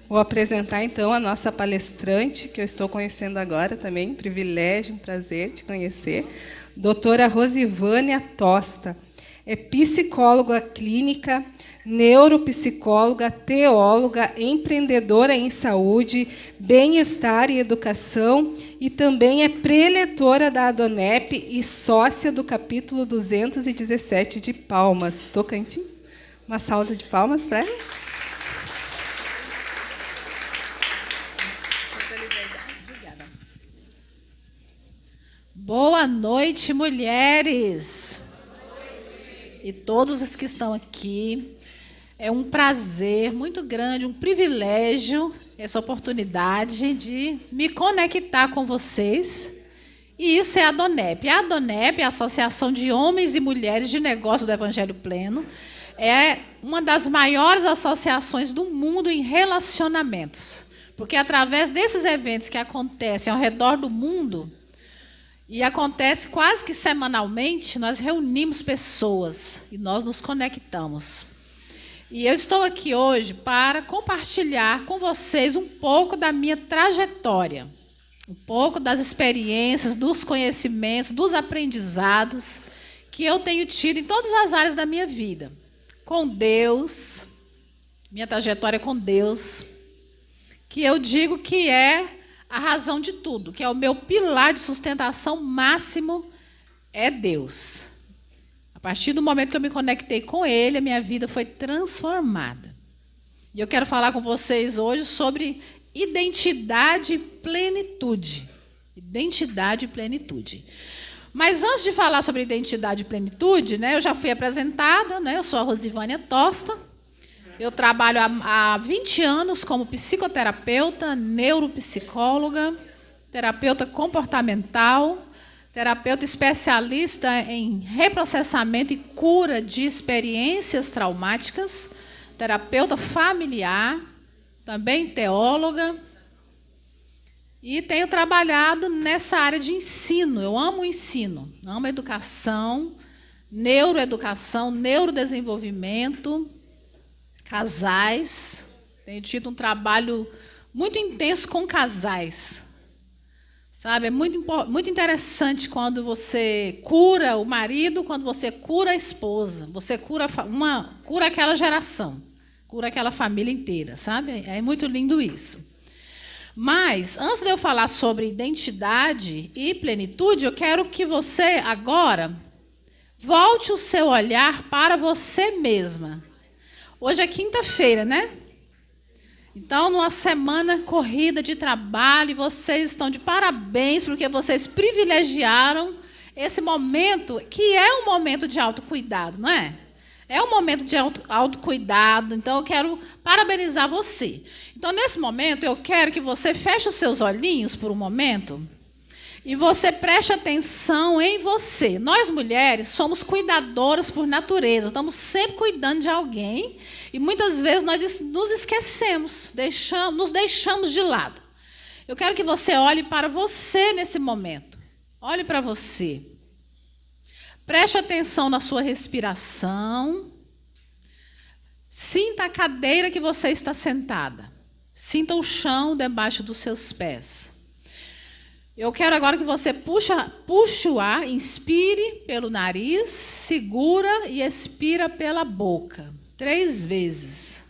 Vou apresentar, então, a nossa palestrante, que eu estou conhecendo agora também, privilégio, um prazer te conhecer, doutora Rosivânia Tosta. É psicóloga clínica, neuropsicóloga, teóloga, empreendedora em saúde, bem-estar e educação, e também é preletora da ADONEP e sócia do capítulo 217 de Palmas, Tocantins. Uma salva de palmas para ela. Boa noite, mulheres. E todos os que estão aqui. É um prazer muito grande, um privilégio, essa oportunidade de me conectar com vocês. E isso é a ADONEP. A ADONEP, a Associação de Homens e Mulheres de Negócio do Evangelho Pleno, é uma das maiores associações do mundo em relacionamentos. Porque através desses eventos que acontecem ao redor do mundo, e acontece quase que semanalmente, nós reunimos pessoas e nós nos conectamos. E eu estou aqui hoje para compartilhar com vocês um pouco da minha trajetória, um pouco das experiências, dos conhecimentos, dos aprendizados que eu tenho tido em todas as áreas da minha vida. Com Deus, minha trajetória com Deus, que eu digo que é a razão de tudo, que é o meu pilar de sustentação máximo, é Deus. A partir do momento que eu me conectei com Ele, a minha vida foi transformada. E eu quero falar com vocês hoje sobre identidade e plenitude. Identidade e plenitude. Mas antes de falar sobre identidade e plenitude, eu já fui apresentada, eu sou a Rosivânia Tosta. Eu trabalho há 20 anos como psicoterapeuta, neuropsicóloga, terapeuta comportamental, terapeuta especialista em reprocessamento e cura de experiências traumáticas, terapeuta familiar, também teóloga. E tenho trabalhado nessa área de ensino. Eu amo o ensino, amo a educação, neuroeducação, neurodesenvolvimento, casais. Tenho tido um trabalho muito intenso com casais. Sabe, é muito interessante quando você cura o marido, quando você cura a esposa. Você cura aquela geração, cura aquela família inteira, sabe? É muito lindo isso. Mas, antes de eu falar sobre identidade e plenitude, eu quero que você agora volte o seu olhar para você mesma. Hoje é quinta-feira, né? Então, numa semana corrida de trabalho, vocês estão de parabéns, porque vocês privilegiaram esse momento, que é um momento de autocuidado, não é? É um momento de autocuidado, então eu quero parabenizar você. Então, nesse momento, eu quero que você feche os seus olhinhos por um momento e você preste atenção em você. Nós, mulheres, somos cuidadoras por natureza, estamos sempre cuidando de alguém e muitas vezes nós nos esquecemos, nos deixamos de lado. Eu quero que você olhe para você nesse momento. Olhe para você. Preste atenção na sua respiração. Sinta a cadeira que você está sentada. Sinta o chão debaixo dos seus pés. Eu quero agora que você puxe o ar, inspire pelo nariz, segura e expira pela boca. 3 vezes.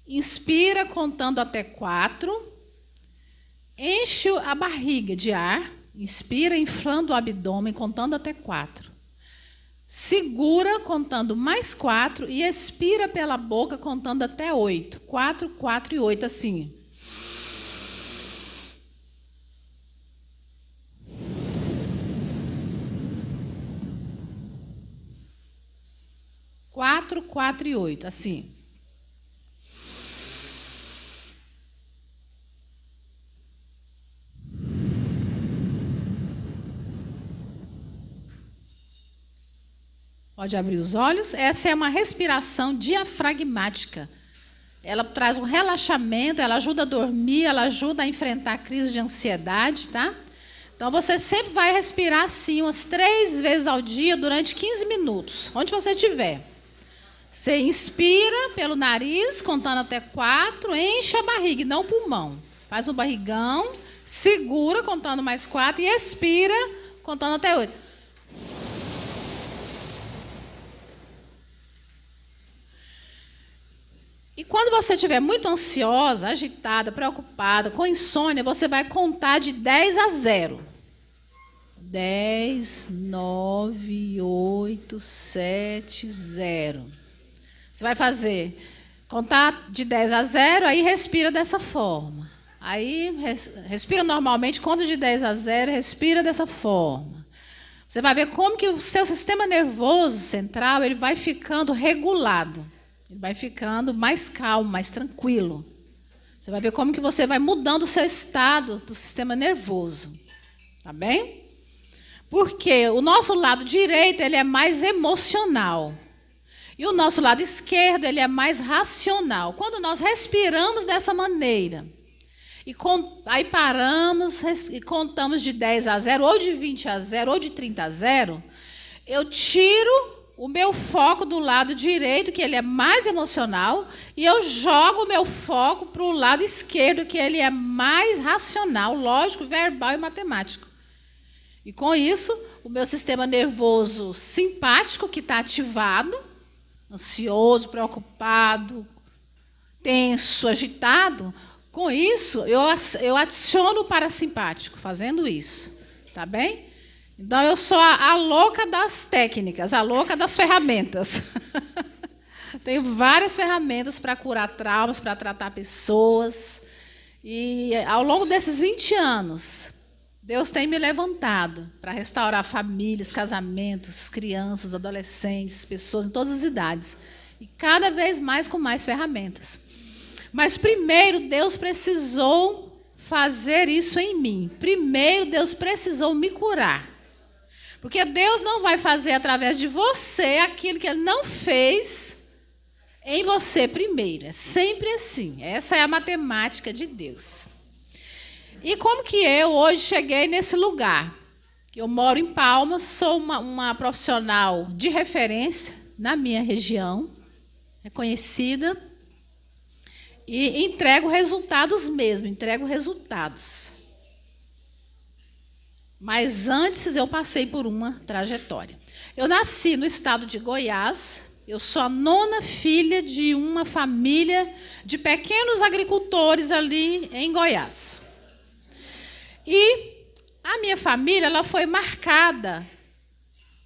Inspira contando até 4. Enche a barriga de ar. Inspira inflando o abdômen contando até 4. Segura contando mais 4 e expira pela boca contando até 8. 4, 4 e 8, assim. Quatro, 4 e 8, assim. Pode abrir os olhos. Essa é uma respiração diafragmática. Ela traz um relaxamento, ela ajuda a dormir, ela ajuda a enfrentar a crise de ansiedade, tá? Então, você sempre vai respirar assim, umas 3 vezes ao dia, durante 15 minutos, onde você estiver. Você inspira pelo nariz, contando até 4, enche a barriga, e não o pulmão. Faz um barrigão, segura, contando mais 4, e expira, contando até 8. E quando você estiver muito ansiosa, agitada, preocupada, com insônia, você vai contar de 10 a 0. 10, 9, 8, 7, 0. Você vai contar de 10 a 0, aí respira dessa forma. Aí respira normalmente, conta de 10 a 0, respira dessa forma. Você vai ver como que o seu sistema nervoso central ele vai ficando regulado. Ele vai ficando mais calmo, mais tranquilo. Você vai ver como que você vai mudando o seu estado do sistema nervoso. Tá bem? Porque o nosso lado direito ele é mais emocional. E o nosso lado esquerdo ele é mais racional. Quando nós respiramos dessa maneira, aí paramos e contamos de 10 a 0, ou de 20 a 0, ou de 30 a 0, eu tiro o meu foco do lado direito, que ele é mais emocional, e eu jogo o meu foco para o lado esquerdo, que ele é mais racional, lógico, verbal e matemático. E com isso, o meu sistema nervoso simpático, que está ativado, ansioso, preocupado, tenso, agitado, com isso, eu adiciono o parasimpático, fazendo isso. Tá bem? Então, eu sou a louca das técnicas, a louca das ferramentas. Tenho várias ferramentas para curar traumas, para tratar pessoas. E, ao longo desses 20 anos, Deus tem me levantado para restaurar famílias, casamentos, crianças, adolescentes, pessoas em todas as idades. E cada vez mais com mais ferramentas. Mas, primeiro, Deus precisou fazer isso em mim. Primeiro, Deus precisou me curar. Porque Deus não vai fazer através de você aquilo que Ele não fez em você primeiro. É sempre assim. Essa é a matemática de Deus. E como que eu hoje cheguei nesse lugar? Eu moro em Palmas, sou uma profissional de referência na minha região, reconhecida, e entrego resultados mesmo, entrego resultados. Mas antes eu passei por uma trajetória. Eu nasci no estado de Goiás, eu sou a 9ª filha de uma família de pequenos agricultores ali em Goiás. E a minha família ela foi marcada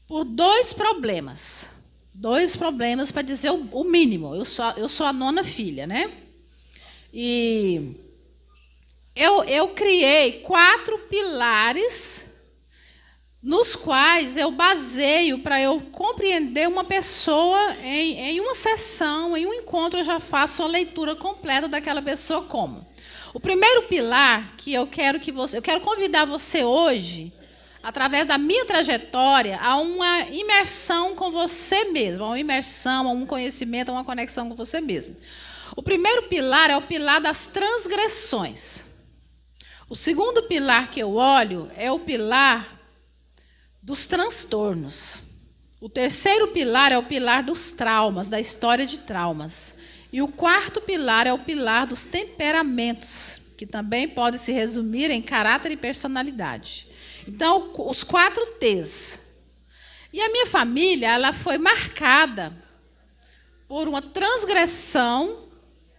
por 2 problemas. 2 problemas, para dizer o mínimo. Eu sou a 9ª filha, né? E eu criei 4 pilares nos quais eu baseio para eu compreender uma pessoa em uma sessão, em um encontro, eu já faço a leitura completa daquela pessoa como. O primeiro pilar que eu quero convidar você hoje, através da minha trajetória, a uma imersão com você mesmo, a uma imersão, a um conhecimento, a uma conexão com você mesmo. O primeiro pilar é o pilar das transgressões. O segundo pilar que eu olho é o pilar dos transtornos. O terceiro pilar é o pilar dos traumas, da história de traumas. E o 4º pilar é o pilar dos temperamentos, que também pode se resumir em caráter e personalidade. Então, os 4 T's. E a minha família ela foi marcada por uma transgressão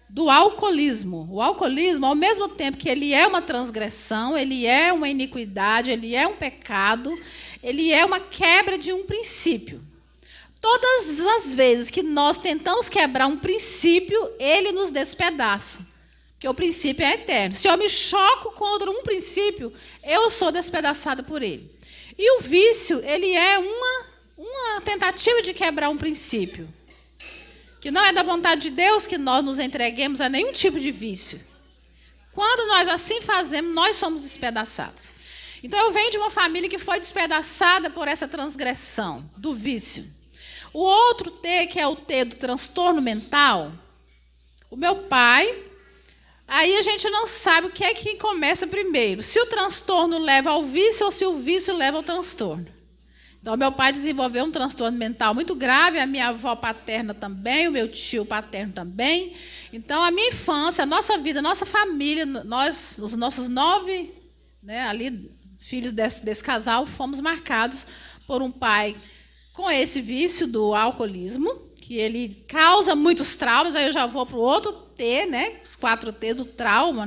do alcoolismo. O alcoolismo, ao mesmo tempo que ele é uma transgressão, ele é uma iniquidade, ele é um pecado, ele é uma quebra de um princípio. Todas as vezes que nós tentamos quebrar um princípio, ele nos despedaça. Porque o princípio é eterno. Se eu me choco contra um princípio, eu sou despedaçada por ele. E o vício, ele é uma tentativa de quebrar um princípio. Que não é da vontade de Deus que nós nos entreguemos a nenhum tipo de vício. Quando nós assim fazemos, nós somos despedaçados. Então, eu venho de uma família que foi despedaçada por essa transgressão do vício. O outro T, que é o T do transtorno mental, o meu pai Aí a gente não sabe o que é que começa primeiro. Se o transtorno leva ao vício ou se o vício leva ao transtorno. Então, meu pai desenvolveu um transtorno mental muito grave, a minha avó paterna também, o meu tio paterno também. Então, a minha infância, a nossa vida, a nossa família, nós, os nossos 9, ali, filhos desse casal, fomos marcados por um pai com esse vício do alcoolismo, que ele causa muitos traumas, aí eu já vou para o outro T, os 4 T do trauma,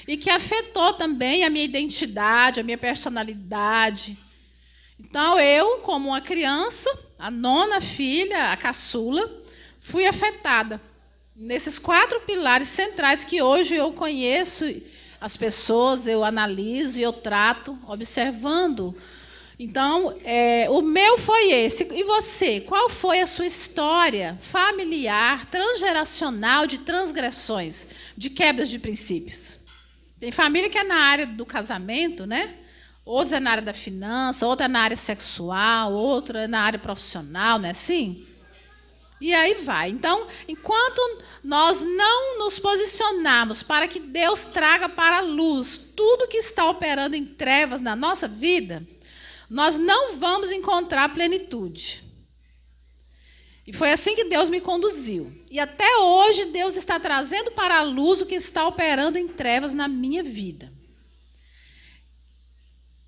e que afetou também a minha identidade, a minha personalidade. Então, eu, como uma criança, a 9ª filha, a caçula, fui afetada nesses 4 pilares centrais que hoje eu conheço as pessoas, eu analiso e eu trato, observando. Então, o meu foi esse. E você? Qual foi a sua história familiar, transgeracional, de transgressões, de quebras de princípios? Tem família que é na área do casamento, Outros é na área da finança, outra é na área sexual, outra é na área profissional, não é assim? E aí vai. Então, enquanto nós não nos posicionarmos para que Deus traga para a luz tudo que está operando em trevas na nossa vida, nós não vamos encontrar plenitude. E foi assim que Deus me conduziu. E até hoje Deus está trazendo para a luz o que está operando em trevas na minha vida.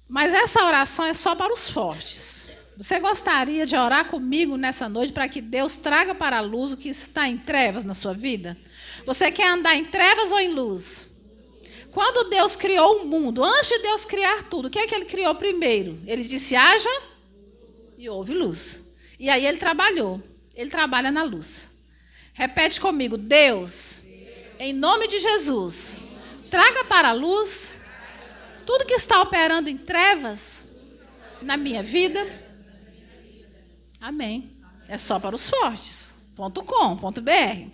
Mas essa oração é só para os fortes. Você gostaria de orar comigo nessa noite para que Deus traga para a luz o que está em trevas na sua vida? Você quer andar em trevas ou em luz? Quando Deus criou o mundo, antes de Deus criar tudo, o que é que Ele criou primeiro? Ele disse, haja e houve luz. E aí Ele trabalhou. Ele trabalha na luz. Repete comigo, Deus, em nome de Jesus, traga para a luz tudo que está operando em trevas na minha vida. Amém. É só para os fortes. .com.br.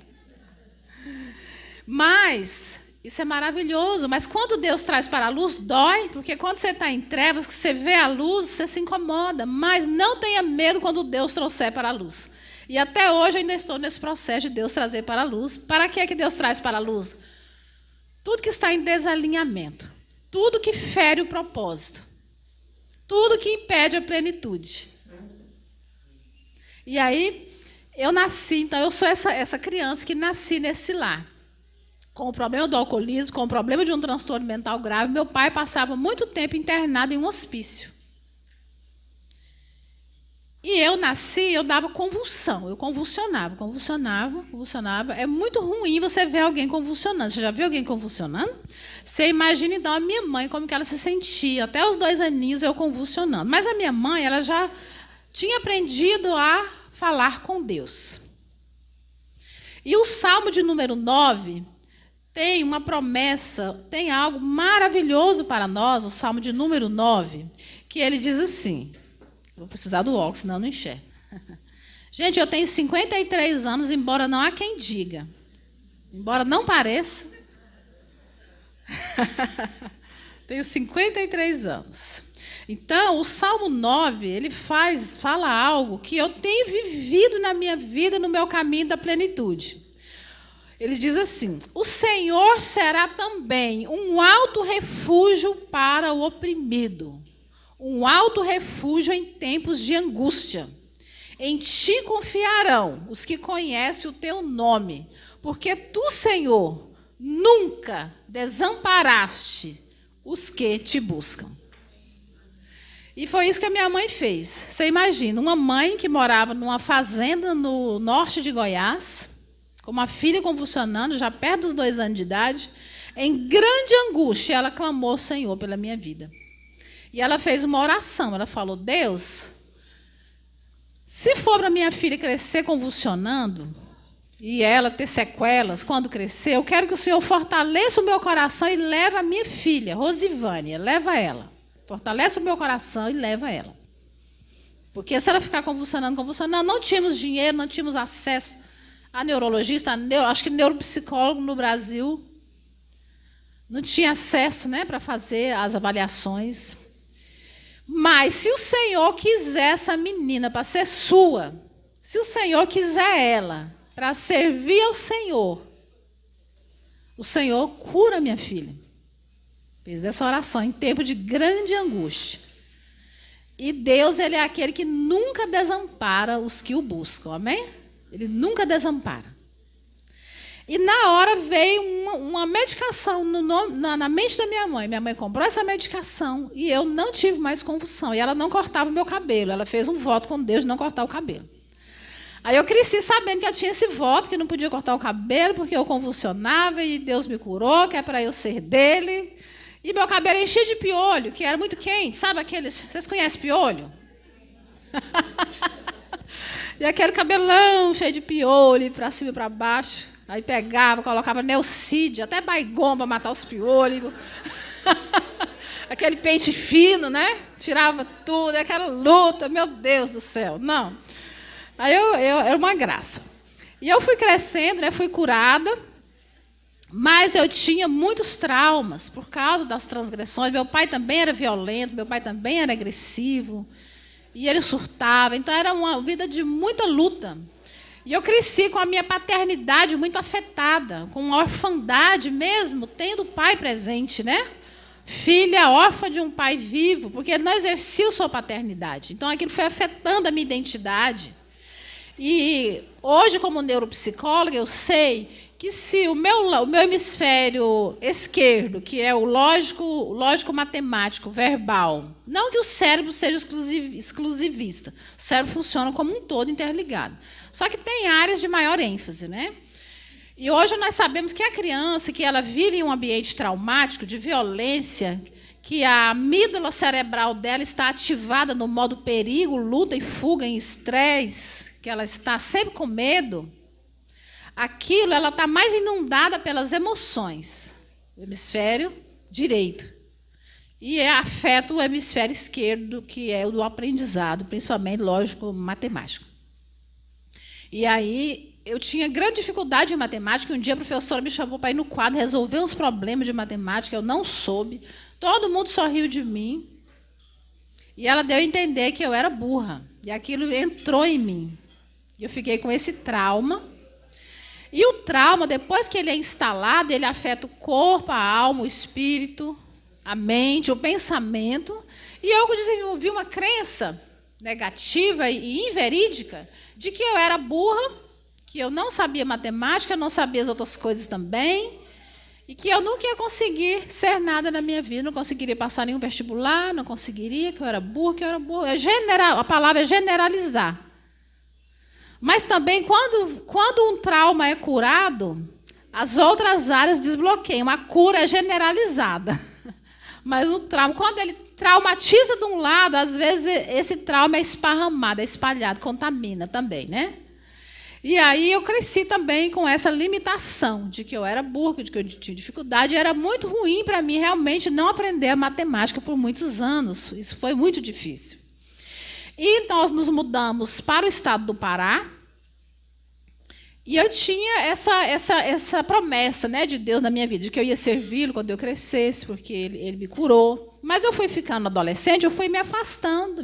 Mas, isso é maravilhoso. Mas quando Deus traz para a luz, dói. Porque quando você está em trevas, que você vê a luz, você se incomoda. Mas não tenha medo quando Deus trouxer para a luz. E até hoje eu ainda estou nesse processo de Deus trazer para a luz. Para que é que Deus traz para a luz? Tudo que está em desalinhamento. Tudo que fere o propósito. Tudo que impede a plenitude. E aí, eu nasci, então eu sou essa criança que nasci nesse lar. Com o problema do alcoolismo, com o problema de um transtorno mental grave, meu pai passava muito tempo internado em um hospício. E eu nasci, eu dava convulsão, eu convulsionava. É muito ruim você ver alguém convulsionando. Você já viu alguém convulsionando? Você imagina, então, a minha mãe, como que ela se sentia. Até os 2 aninhos eu convulsionando. Mas a minha mãe, ela já tinha aprendido a falar com Deus. E o Salmo de número 9 tem uma promessa, tem algo maravilhoso para nós, o Salmo de número 9, que ele diz assim... Vou precisar do óculos, senão eu não enxergo. Gente, eu tenho 53 anos, embora não há quem diga. Embora não pareça. Tenho 53 anos. Então, o Salmo 9, ele fala algo que eu tenho vivido na minha vida, no meu caminho da plenitude. Ele diz assim, o Senhor será também um alto refúgio para o oprimido. Um alto refúgio em tempos de angústia. Em ti confiarão os que conhecem o teu nome, porque tu, Senhor, nunca desamparaste os que te buscam. E foi isso que a minha mãe fez. Você imagina, uma mãe que morava numa fazenda no norte de Goiás, com uma filha convulsionando, já perto dos 2 anos de idade, em grande angústia, ela clamou ao Senhor pela minha vida. E ela fez uma oração, ela falou, Deus, se for para minha filha crescer convulsionando, e ela ter sequelas quando crescer, eu quero que o Senhor fortaleça o meu coração e leve a minha filha, Rosivânia, leva ela. Fortalece o meu coração e leva ela. Porque se ela ficar convulsionando, não tínhamos dinheiro, não tínhamos acesso a neurologista, acho que neuropsicólogo no Brasil não tinha acesso, para fazer as avaliações. Mas se o Senhor quiser essa menina para ser sua, se o Senhor quiser ela para servir ao Senhor, o Senhor cura minha filha. Fez essa oração em tempo de grande angústia. E Deus, ele é aquele que nunca desampara os que o buscam, amém? Ele nunca desampara. E na hora veio uma medicação na mente da minha mãe. Minha mãe comprou essa medicação e eu não tive mais convulsão. E ela não cortava o meu cabelo. Ela fez um voto com Deus de não cortar o cabelo. Aí eu cresci sabendo que eu tinha esse voto, que não podia cortar o cabelo, porque eu convulsionava e Deus me curou, que é para eu ser dele. E meu cabelo enchia de piolho, que era muito quente. Sabe aqueles... Vocês conhecem piolho? E aquele cabelão cheio de piolho, para cima e para baixo. Aí pegava, colocava Neucídio, até Baygon para matar os piolhos. Aquele pente fino, né? Tirava tudo, aquela luta, meu Deus do céu. Não. Aí eu era uma graça. E eu fui crescendo, né? Fui curada, mas eu tinha muitos traumas por causa das transgressões. Meu pai também era violento, meu pai também era agressivo, e ele surtava. Então era uma vida de muita luta. E eu cresci com a minha paternidade muito afetada, com uma orfandade mesmo, tendo o pai presente, né? Filha órfã de um pai vivo, porque ele não exercia sua paternidade. Então, aquilo foi afetando a minha identidade. E hoje, como neuropsicóloga, eu sei que se o meu hemisfério esquerdo, que é o lógico-matemático, verbal, não que o cérebro seja exclusivista, o cérebro funciona como um todo interligado. Só que tem áreas de maior ênfase, né? E hoje nós sabemos que a criança, que ela vive em um ambiente traumático, de violência, que a amígdala cerebral dela está ativada no modo perigo, luta e fuga, em estresse, que ela está sempre com medo, aquilo, ela está mais inundada pelas emoções, o hemisfério direito. E afeta o hemisfério esquerdo, que é o do aprendizado, principalmente lógico-matemático. E aí, eu tinha grande dificuldade em matemática. Um dia a professora me chamou para ir no quadro resolver uns problemas de matemática. Eu não soube. Todo mundo sorriu de mim. E ela deu a entender que eu era burra. E aquilo entrou em mim. Eu fiquei com esse trauma. E o trauma, depois que ele é instalado, ele afeta o corpo, a alma, o espírito, a mente, o pensamento. E eu desenvolvi uma crença negativa e inverídica de que eu era burra, que eu não sabia matemática, não sabia as outras coisas também, e que eu nunca ia conseguir ser nada na minha vida, não conseguiria passar nenhum vestibular, não conseguiria, que eu era burra, que eu era burra. A palavra é generalizar. Mas também, quando um trauma é curado, as outras áreas desbloqueiam. A cura é generalizada. Mas o trauma, quando ele traumatiza de um lado, às vezes esse trauma é esparramado, é espalhado, contamina também, né? E aí eu cresci também com essa limitação de que eu era burra, de que eu tinha dificuldade, e era muito ruim para mim realmente não aprender a matemática por muitos anos. Isso foi muito difícil. E nós nos mudamos para o estado do Pará, e eu tinha essa promessa, né, de Deus na minha vida, de que eu ia servi-lo quando eu crescesse, porque ele me curou. Mas eu fui ficando adolescente, eu fui me afastando,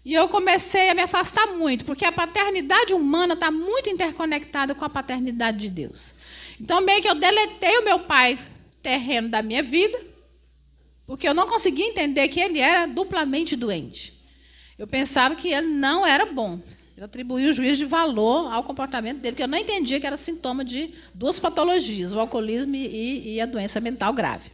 e eu comecei a me afastar muito, porque a paternidade humana está muito interconectada com a paternidade de Deus. Então, meio que eu deletei o meu pai terreno da minha vida, porque eu não conseguia entender que ele era duplamente doente. Eu pensava que ele não era bom. Eu atribuí o juízo de valor ao comportamento dele, porque eu não entendia que era sintoma de duas patologias, o alcoolismo e a doença mental grave.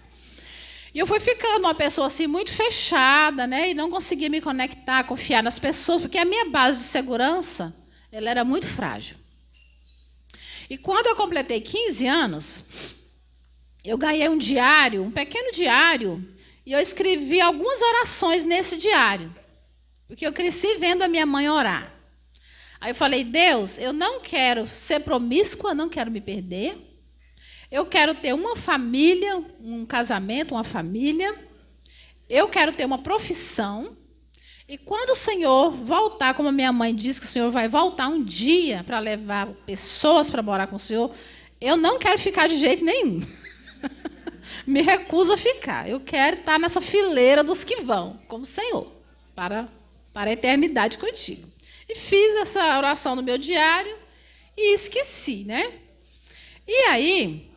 E eu fui ficando uma pessoa assim, muito fechada, né, e não conseguia me conectar, confiar nas pessoas, porque a minha base de segurança ela era muito frágil. E quando eu completei 15 anos, eu ganhei um diário, um pequeno diário, e eu escrevi algumas orações nesse diário, porque eu cresci vendo a minha mãe orar. Aí eu falei, Deus, eu não quero ser promíscua, não quero me perder. Eu quero ter uma família, um casamento, uma família. Eu quero ter uma profissão. E quando o Senhor voltar, como a minha mãe disse que o Senhor vai voltar um dia para levar pessoas para morar com o Senhor, eu não quero ficar de jeito nenhum. Me recuso a ficar. Eu quero estar nessa fileira dos que vão, como Senhor, para a eternidade contigo. E fiz essa oração no meu diário e esqueci, né? E E aí,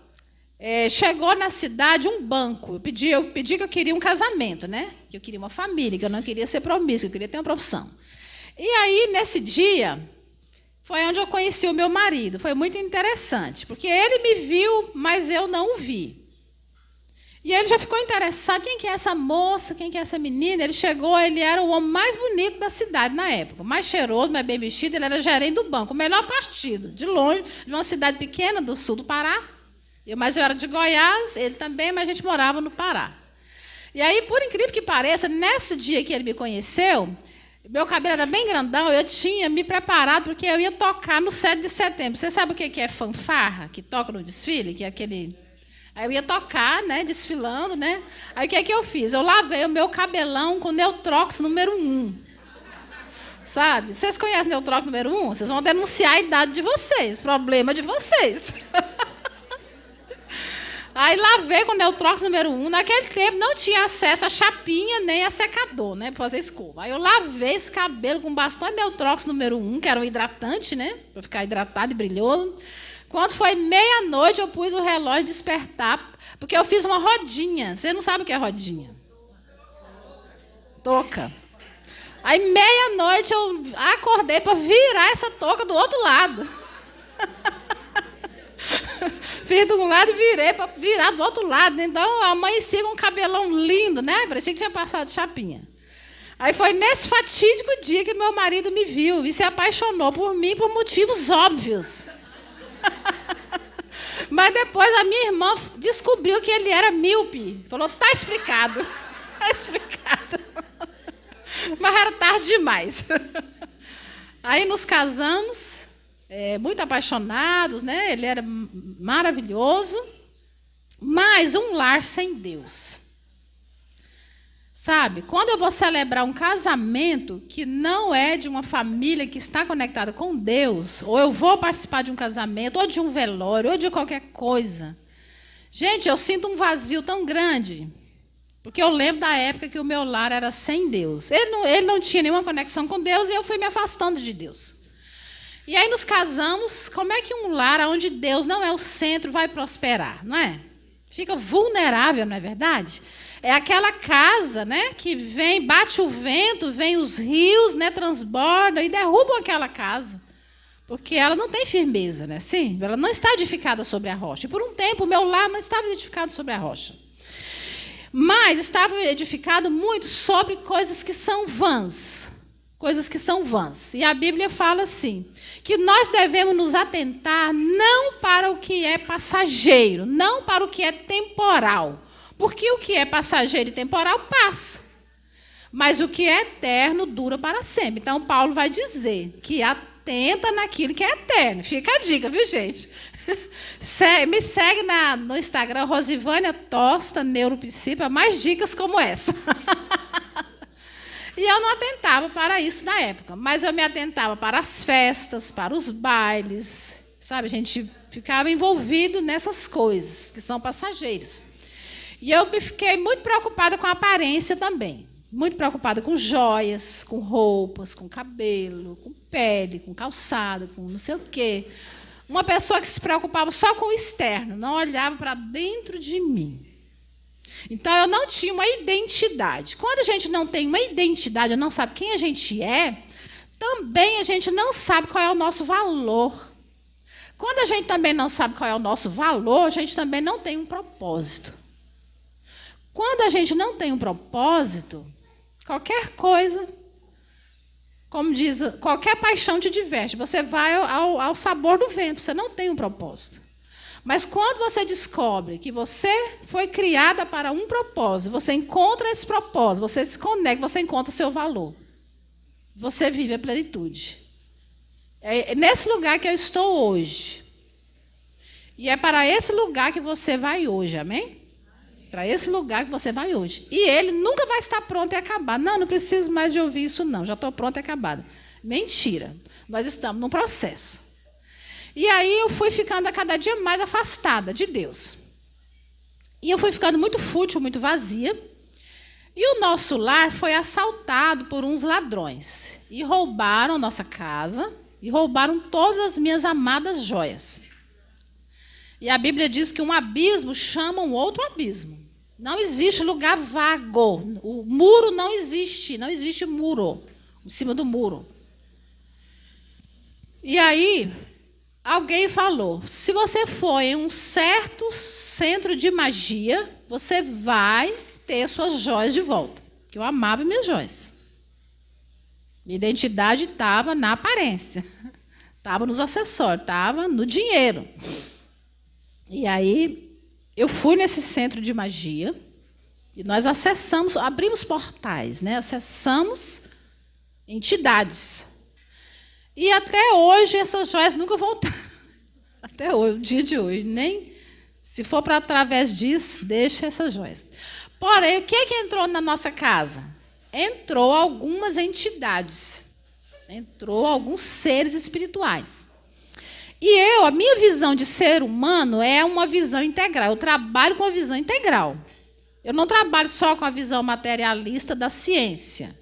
chegou na cidade um banco. Eu pedi que eu queria um casamento, né? Que eu queria uma família, que eu não queria ser promíscua, eu queria ter uma profissão. E aí, nesse dia, foi onde eu conheci o meu marido. Foi muito interessante, porque ele me viu, mas eu não o vi. E ele já ficou interessado, quem que é essa moça, quem que é essa menina? Ele chegou, ele era o homem mais bonito da cidade na época, mais cheiroso, mais bem vestido, ele era gerente do banco, o melhor partido, de longe, de uma cidade pequena do sul do Pará. Mas eu era de Goiás, ele também, mas a gente morava no Pará. E aí, por incrível que pareça, nesse dia que ele me conheceu, meu cabelo era bem grandão, eu tinha me preparado, porque eu ia tocar no 7 de setembro. Você sabe o que é fanfarra, que toca no desfile? Que é aquele... Aí eu ia tocar, né, desfilando, né? Aí o que eu fiz? Eu lavei o meu cabelão com Neutrox número 1. Sabe? Vocês conhecem Neutrox número 1? Vocês vão denunciar a idade de vocês, problema de vocês. Aí lavei com Neutrox número 1. Naquele tempo não tinha acesso a chapinha nem a secador, né, para fazer escova. Aí eu lavei esse cabelo com bastante Neutrox número 1, que era um hidratante, né, para ficar hidratado e brilhoso. Quando foi meia-noite, eu pus o relógio despertar, porque eu fiz uma rodinha. Você não sabe o que é rodinha? Touca. Aí, meia-noite, eu acordei para virar essa touca do outro lado. Fiz de um lado e virei para virar do outro lado. Então, eu amanheci com um cabelão lindo, né? Parecia que tinha passado chapinha. Aí foi nesse fatídico dia que meu marido me viu e se apaixonou por mim por motivos óbvios. Mas depois a minha irmã descobriu que ele era míope. Falou, tá explicado. Tá explicado. Mas era tarde demais. Aí nos casamos, muito apaixonados, né? Ele era maravilhoso. Mas um lar sem Deus. Sabe, quando eu vou celebrar um casamento que não é de uma família que está conectada com Deus, ou eu vou participar de um casamento, ou de um velório, ou de qualquer coisa, gente, eu sinto um vazio tão grande, porque eu lembro da época que o meu lar era sem Deus. Ele não tinha nenhuma conexão com Deus e eu fui me afastando de Deus. E aí nos casamos, como é que um lar onde Deus não é o centro vai prosperar, não é? Fica vulnerável, não é verdade? É aquela casa, né, que vem, bate o vento, vem os rios, né, transbordam e derrubam aquela casa. Porque ela não tem firmeza, né? Sim, ela não está edificada sobre a rocha. E por um tempo o meu lar não estava edificado sobre a rocha. Mas estava edificado muito sobre coisas que são vãs. Coisas que são vãs. E a Bíblia fala assim, que nós devemos nos atentar não para o que é passageiro, não para o que é temporal. Porque o que é passageiro e temporal passa. Mas o que é eterno dura para sempre. Então, Paulo vai dizer que atenta naquilo que é eterno. Fica a dica, viu, gente? Me segue no Instagram, Rosivânia Tosta, Neuropsíquica, mais dicas como essa. E eu não atentava para isso na época. Mas eu me atentava para as festas, para os bailes. Sabe, a gente ficava envolvido nessas coisas que são passageiras. E eu fiquei muito preocupada com a aparência também. Muito preocupada com joias, com roupas, com cabelo, com pele, com calçado, com não sei o quê. Uma pessoa que se preocupava só com o externo, não olhava para dentro de mim. Então, eu não tinha uma identidade. Quando a gente não tem uma identidade, não sabe quem a gente é, também a gente não sabe qual é o nosso valor. Quando a gente também não sabe qual é o nosso valor, a gente também não tem um propósito. Quando a gente não tem um propósito, qualquer coisa, como diz, qualquer paixão te diverte. Você vai ao sabor do vento, você não tem um propósito. Mas quando você descobre que você foi criada para um propósito, você encontra esse propósito, você se conecta, você encontra seu valor. Você vive a plenitude. É nesse lugar que eu estou hoje. E é para esse lugar que você vai hoje, amém? Para esse lugar que você vai hoje. E ele nunca vai estar pronto e acabado. Não preciso mais de ouvir isso, não. Já estou pronta e acabada. Mentira. Nós estamos num processo. E aí eu fui ficando a cada dia mais afastada de Deus. E eu fui ficando muito fútil, muito vazia. E o nosso lar foi assaltado por uns ladrões. E roubaram nossa casa. E roubaram todas as minhas amadas joias. E a Bíblia diz que um abismo chama um outro abismo. Não existe lugar vago. O muro não existe muro em cima do muro. E aí, alguém falou, se você for em um certo centro de magia, você vai ter suas joias de volta. Porque eu amava minhas joias. Minha identidade estava na aparência. Estava nos acessórios, estava no dinheiro. E aí, eu fui nesse centro de magia e nós acessamos, abrimos portais, né? Acessamos entidades. E até hoje, essas joias nunca voltaram. Até hoje, o dia de hoje. Nem se for para através disso, deixa essas joias. Porém, o que entrou na nossa casa? Entrou algumas entidades. Entrou alguns seres espirituais. E a minha visão de ser humano é uma visão integral. Eu trabalho com a visão integral. Eu não trabalho só com a visão materialista da ciência.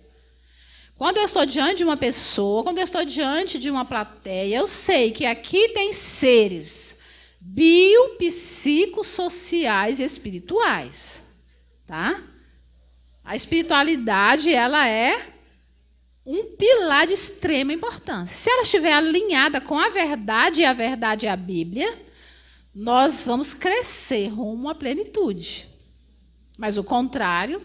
Quando eu estou diante de uma pessoa, quando eu estou diante de uma plateia, eu sei que aqui tem seres biopsicossociais e espirituais. Tá? A espiritualidade, ela é um pilar de extrema importância. Se ela estiver alinhada com a verdade, e a verdade é a Bíblia, nós vamos crescer rumo à plenitude. Mas o contrário.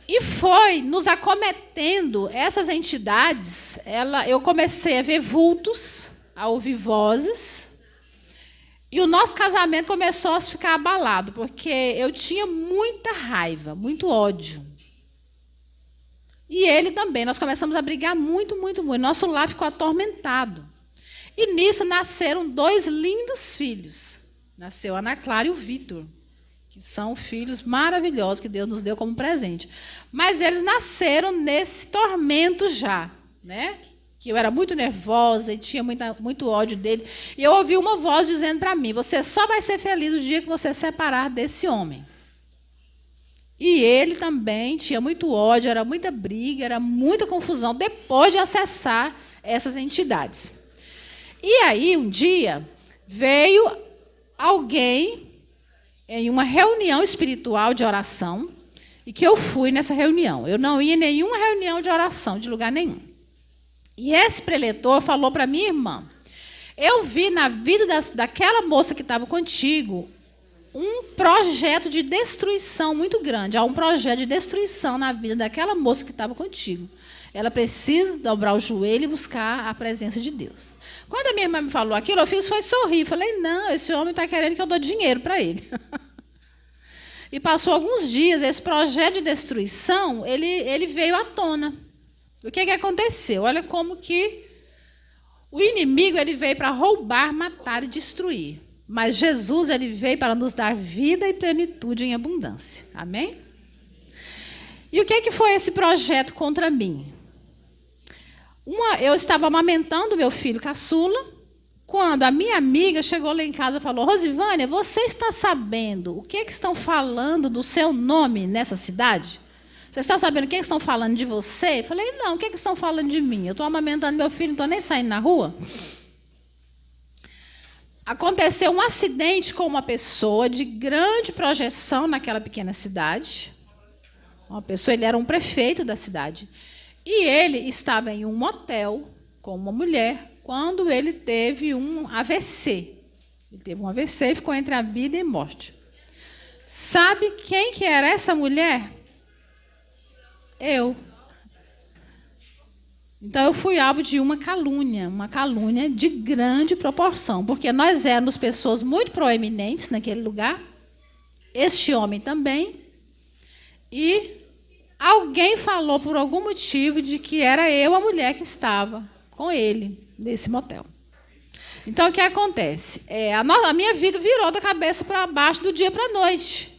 E foi nos acometendo essas entidades, eu comecei a ver vultos, a ouvir vozes, e o nosso casamento começou a ficar abalado, porque eu tinha muita raiva, muito ódio. E ele também, nós começamos a brigar muito, muito, muito. Nosso lar ficou atormentado. E nisso nasceram 2 lindos filhos. Nasceu a Ana Clara e o Vitor, que são filhos maravilhosos que Deus nos deu como presente. Mas eles nasceram nesse tormento já, né? Que eu era muito nervosa e tinha muito ódio dele. E eu ouvi uma voz dizendo para mim, você só vai ser feliz o dia que você se separar desse homem. E ele também tinha muito ódio, era muita briga, era muita confusão, depois de acessar essas entidades. E aí, um dia, veio alguém em uma reunião espiritual de oração, e que eu fui nessa reunião. Eu não ia em nenhuma reunião de oração, de lugar nenhum. E esse preletor falou para minha irmã, eu vi na vida daquela moça que estava contigo um projeto de destruição muito grande. Há um projeto de destruição na vida daquela moça que estava contigo. Ela precisa dobrar o joelho e buscar a presença de Deus. Quando a minha irmã me falou aquilo, eu fiz foi sorrir. Falei, não, esse homem está querendo que eu dou dinheiro para ele. E passou alguns dias, esse projeto de destruição, ele veio à tona. O que aconteceu? Olha como que o inimigo ele veio para roubar, matar e destruir. Mas Jesus ele veio para nos dar vida e plenitude em abundância. Amém? E o que foi esse projeto contra mim? Eu estava amamentando meu filho caçula, quando a minha amiga chegou lá em casa e falou, Rosivânia, você está sabendo o que estão falando do seu nome nessa cidade? Você está sabendo o que estão falando de você? Eu falei, não, o que estão falando de mim? Eu estou amamentando meu filho, não estou nem saindo na rua. Aconteceu um acidente com uma pessoa de grande projeção naquela pequena cidade. Uma pessoa, ele era um prefeito da cidade. E ele estava em um motel com uma mulher quando ele teve um AVC. Ele teve um AVC e ficou entre a vida e a morte. Sabe quem que era essa mulher? Eu. Então, eu fui alvo de uma calúnia de grande proporção, porque nós éramos pessoas muito proeminentes naquele lugar, este homem também, e alguém falou por algum motivo de que era eu a mulher que estava com ele nesse motel. Então, o que acontece? A minha vida virou da cabeça para baixo do dia para a noite.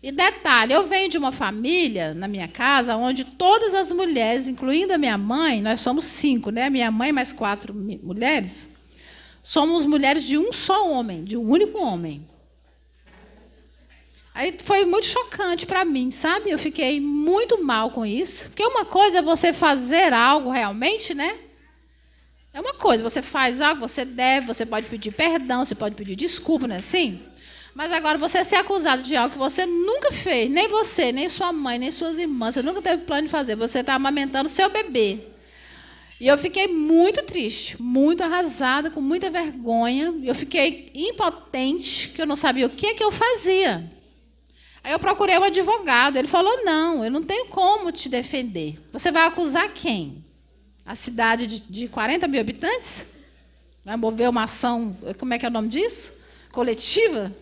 E detalhe, eu venho de uma família, na minha casa, onde todas as mulheres, incluindo a minha mãe, nós somos 5, né? Minha mãe mais 4 mulheres, somos mulheres de um só homem, de um único homem. Aí foi muito chocante para mim, sabe? Eu fiquei muito mal com isso. Porque uma coisa é você fazer algo realmente, né? É uma coisa, você faz algo, você deve, você pode pedir perdão, você pode pedir desculpa, não é assim? Mas agora você ser acusado de algo que você nunca fez, nem você, nem sua mãe, nem suas irmãs, você nunca teve plano de fazer, você está amamentando seu bebê. E eu fiquei muito triste, muito arrasada, com muita vergonha. Eu fiquei impotente, que eu não sabia o que eu fazia. Aí eu procurei um advogado, ele falou, não, eu não tenho como te defender. Você vai acusar quem? A cidade de 40 mil habitantes? Vai mover uma ação, como é que é o nome disso? Coletiva?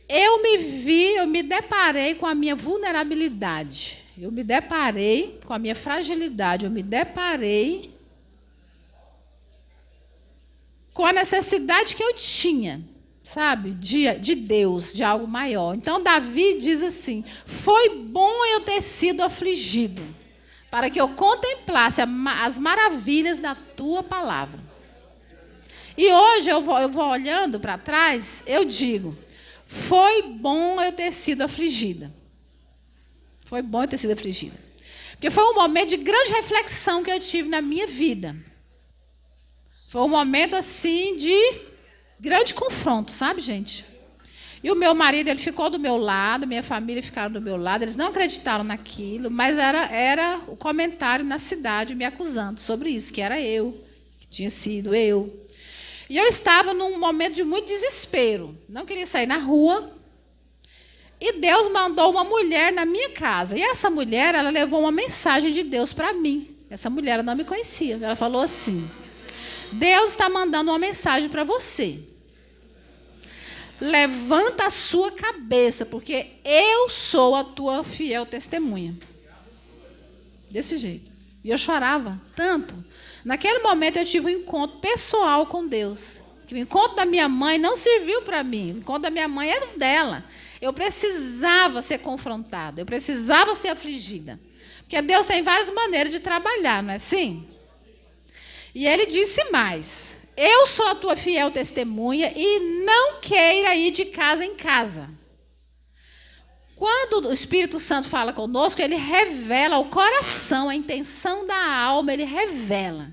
Eu me deparei com a minha vulnerabilidade. Eu me deparei com a minha fragilidade. Eu me deparei com a necessidade que eu tinha, sabe? De Deus, de algo maior. Então, Davi diz assim, foi bom eu ter sido afligido, para que eu contemplasse as maravilhas da tua palavra. E hoje eu vou olhando para trás, eu digo, foi bom eu ter sido afligida. Foi bom eu ter sido afligida. Porque foi um momento de grande reflexão que eu tive na minha vida. Foi um momento, assim, de grande confronto, sabe, gente? E o meu marido, ele ficou do meu lado, minha família ficaram do meu lado, eles não acreditaram naquilo, mas era o comentário na cidade me acusando sobre isso, que era eu, que tinha sido eu. E eu estava num momento de muito desespero, não queria sair na rua, e Deus mandou uma mulher na minha casa. E essa mulher, ela levou uma mensagem de Deus para mim. Essa mulher, ela não me conhecia. Ela falou assim, Deus está mandando uma mensagem para você. Levanta a sua cabeça, porque eu sou a tua fiel testemunha. Desse jeito. E eu chorava tanto. Naquele momento eu tive um encontro pessoal com Deus. Que o encontro da minha mãe não serviu para mim. O encontro da minha mãe era dela. Eu precisava ser confrontada, eu precisava ser afligida. Porque Deus tem várias maneiras de trabalhar, não é assim? E ele disse mais, eu sou a tua fiel testemunha e não queira ir de casa em casa. Quando o Espírito Santo fala conosco, ele revela o coração, a intenção da alma, ele revela.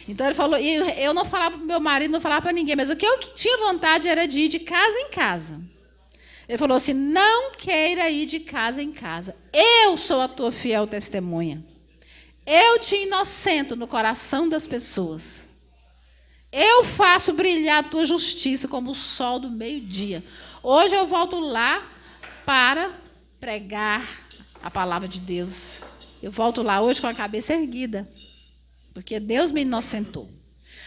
Então ele falou, e eu não falava para o meu marido, não falava para ninguém, mas o que eu tinha vontade era de ir de casa em casa. Ele falou assim, não queira ir de casa em casa. Eu sou a tua fiel testemunha. Eu te inocento no coração das pessoas. Eu faço brilhar a tua justiça como o sol do meio-dia. Hoje eu volto lá para pregar a palavra de Deus. Eu volto lá hoje com a cabeça erguida, porque Deus me inocentou.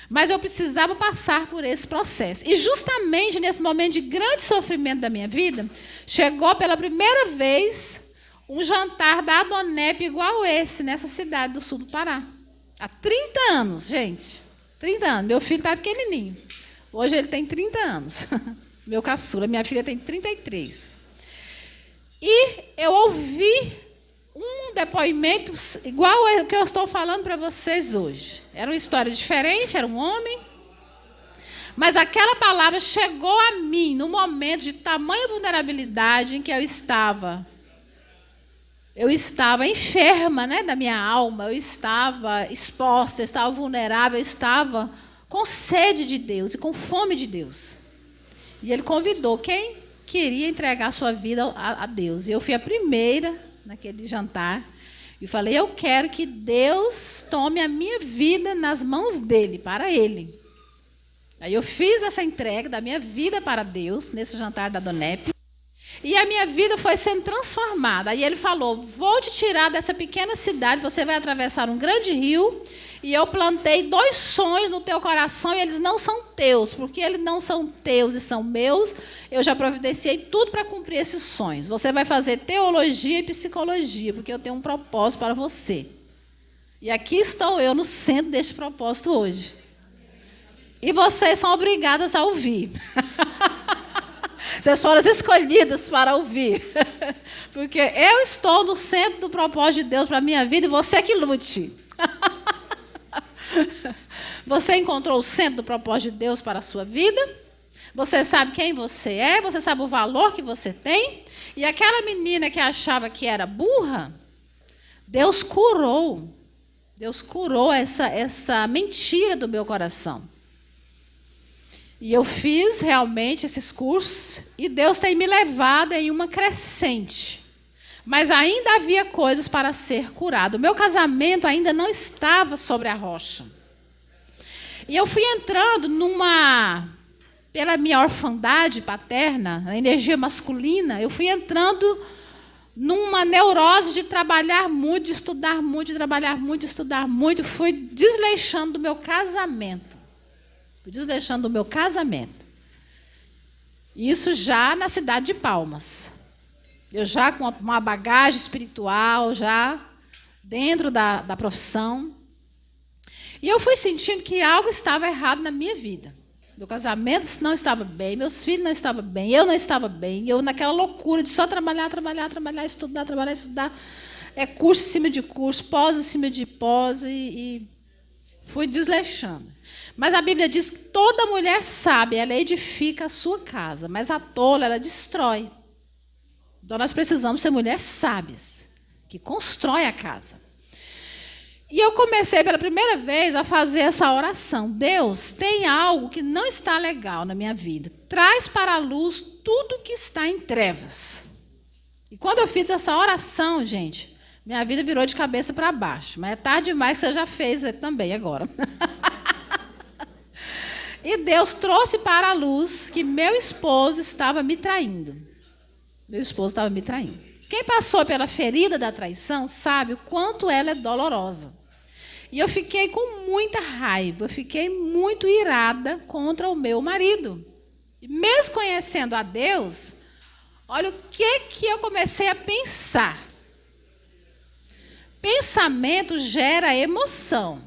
Mas eu precisava passar por esse processo. E justamente nesse momento de grande sofrimento da minha vida, chegou pela primeira vez um jantar da Adonep igual esse, nessa cidade do sul do Pará. Há 30 anos, gente. 30 anos. Meu filho está pequenininho. Hoje ele tem 30 anos. Meu caçula. Minha filha tem 33. E eu ouvi um depoimento igual ao que eu estou falando para vocês hoje. Era uma história diferente, era um homem. Mas aquela palavra chegou a mim no momento de tamanha vulnerabilidade em que eu estava. Eu estava enferma, né, da minha alma, eu estava exposta, eu estava vulnerável, eu estava com sede de Deus e com fome de Deus. E ele convidou quem queria entregar a sua vida a Deus. E eu fui a primeira naquele jantar e falei, eu quero que Deus tome a minha vida nas mãos dele, para ele. Aí eu fiz essa entrega da minha vida para Deus, nesse jantar da Adonep, e a minha vida foi sendo transformada. Aí ele falou, vou te tirar dessa pequena cidade, você vai atravessar um grande rio, e eu plantei 2 sonhos no teu coração, e eles não são teus, porque eles não são teus e são meus, eu já providenciei tudo para cumprir esses sonhos. Você vai fazer teologia e psicologia, porque eu tenho um propósito para você. E aqui estou eu no centro deste propósito hoje. E vocês são obrigadas a ouvir. Vocês foram escolhidas para ouvir. Porque eu estou no centro do propósito de Deus para a minha vida e você que lute. Você encontrou o centro do propósito de Deus para a sua vida? Você sabe quem você é? Você sabe o valor que você tem? E aquela menina que achava que era burra, Deus curou. Deus curou essa mentira do meu coração. E eu fiz realmente esses cursos e Deus tem me levado em uma crescente. Mas ainda havia coisas para ser curado. O meu casamento ainda não estava sobre a rocha. E eu fui entrando pela minha orfandade paterna, a energia masculina, eu fui entrando numa neurose de trabalhar muito, de estudar muito, de trabalhar muito, de estudar muito. Fui desleixando do meu casamento. Isso já na cidade de Palmas. Eu já com uma bagagem espiritual, já dentro da profissão. E eu fui sentindo que algo estava errado na minha vida. Meu casamento não estava bem, meus filhos não estavam bem, eu não estava bem. Eu naquela loucura de só trabalhar, estudar, curso em cima de curso, pós em cima de pós, e fui desleixando. Mas a Bíblia diz que toda mulher sábia, ela edifica a sua casa, mas a tola, ela destrói. Então, nós precisamos ser mulheres sábias, que constroem a casa. E eu comecei, pela primeira vez, a fazer essa oração. Deus, tem algo que não está legal na minha vida. Traz para a luz tudo que está em trevas. E quando eu fiz essa oração, gente, minha vida virou de cabeça para baixo. Mas é tarde demais, você já fez também agora. E Deus trouxe para a luz que meu esposo estava me traindo. Quem passou pela ferida da traição sabe o quanto ela é dolorosa. E eu fiquei com muita raiva, eu fiquei muito irada contra o meu marido. E mesmo conhecendo a Deus, olha o que eu comecei a pensar. Pensamento gera emoção.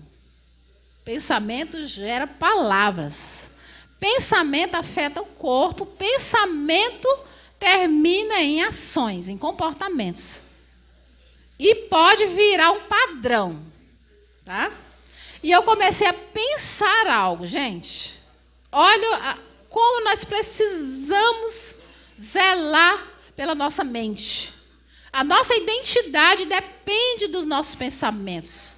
Pensamento gera palavras. Pensamento afeta o corpo. Pensamento termina em ações, em comportamentos. E pode virar um padrão. Tá? E eu comecei a pensar algo, gente. Olha como nós precisamos zelar pela nossa mente. A nossa identidade depende dos nossos pensamentos.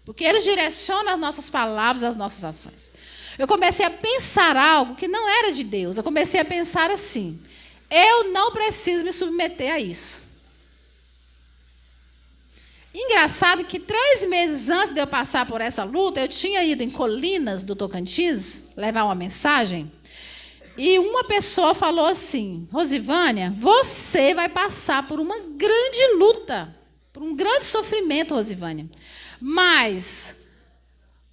Porque eles direcionam as nossas palavras, as nossas ações. Eu comecei a pensar algo que não era de Deus. Eu comecei a pensar assim: eu não preciso me submeter a isso. Engraçado que 3 meses antes de eu passar por essa luta, eu tinha ido em Colinas do Tocantins levar uma mensagem. E uma pessoa falou assim: Rosivânia, você vai passar por uma grande luta, por um grande sofrimento, Rosivânia. Mas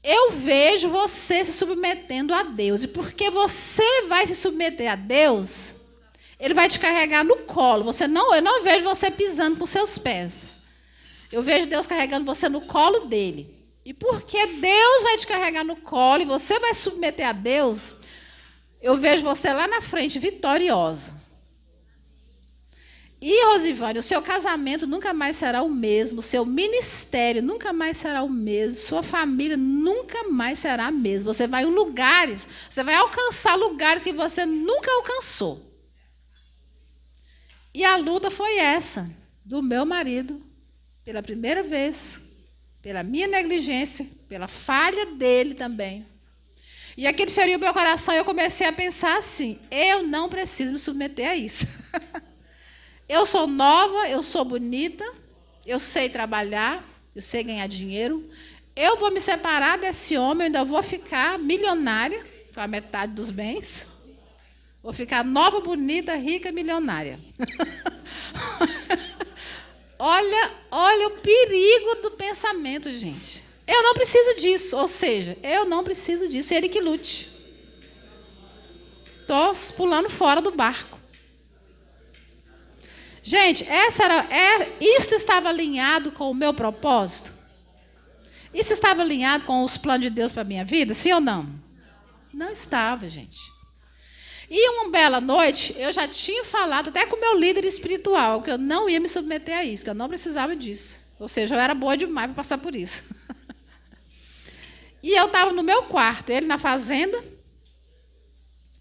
eu vejo você se submetendo a Deus. E porque você vai se submeter a Deus, Ele vai te carregar no colo. Eu não vejo você pisando com seus pés. Eu vejo Deus carregando você no colo dele. E porque Deus vai te carregar no colo e você vai se submeter a Deus, eu vejo você lá na frente vitoriosa. E, Rosivânia, o seu casamento nunca mais será o mesmo, o seu ministério nunca mais será o mesmo, sua família nunca mais será a mesma. Você vai em lugares, você vai alcançar lugares que você nunca alcançou. E a luta foi essa, do meu marido, pela primeira vez, pela minha negligência, pela falha dele também. E aquilo feriu meu coração e eu comecei a pensar assim: eu não preciso me submeter a isso. Eu sou nova, eu sou bonita, eu sei trabalhar, eu sei ganhar dinheiro. Eu vou me separar desse homem, eu ainda vou ficar milionária, com a metade dos bens. Vou ficar nova, bonita, rica, milionária. Olha o perigo do pensamento, gente. Eu não preciso disso, ou seja, eu não preciso disso, ele que lute. Estou pulando fora do barco. Gente, isso estava alinhado com o meu propósito? Isso estava alinhado com os planos de Deus para a minha vida? Sim ou não? Não estava, gente. E uma bela noite, eu já tinha falado até com o meu líder espiritual que eu não ia me submeter a isso, que eu não precisava disso. Ou seja, eu era boa demais para passar por isso. E eu estava no meu quarto, ele na fazenda.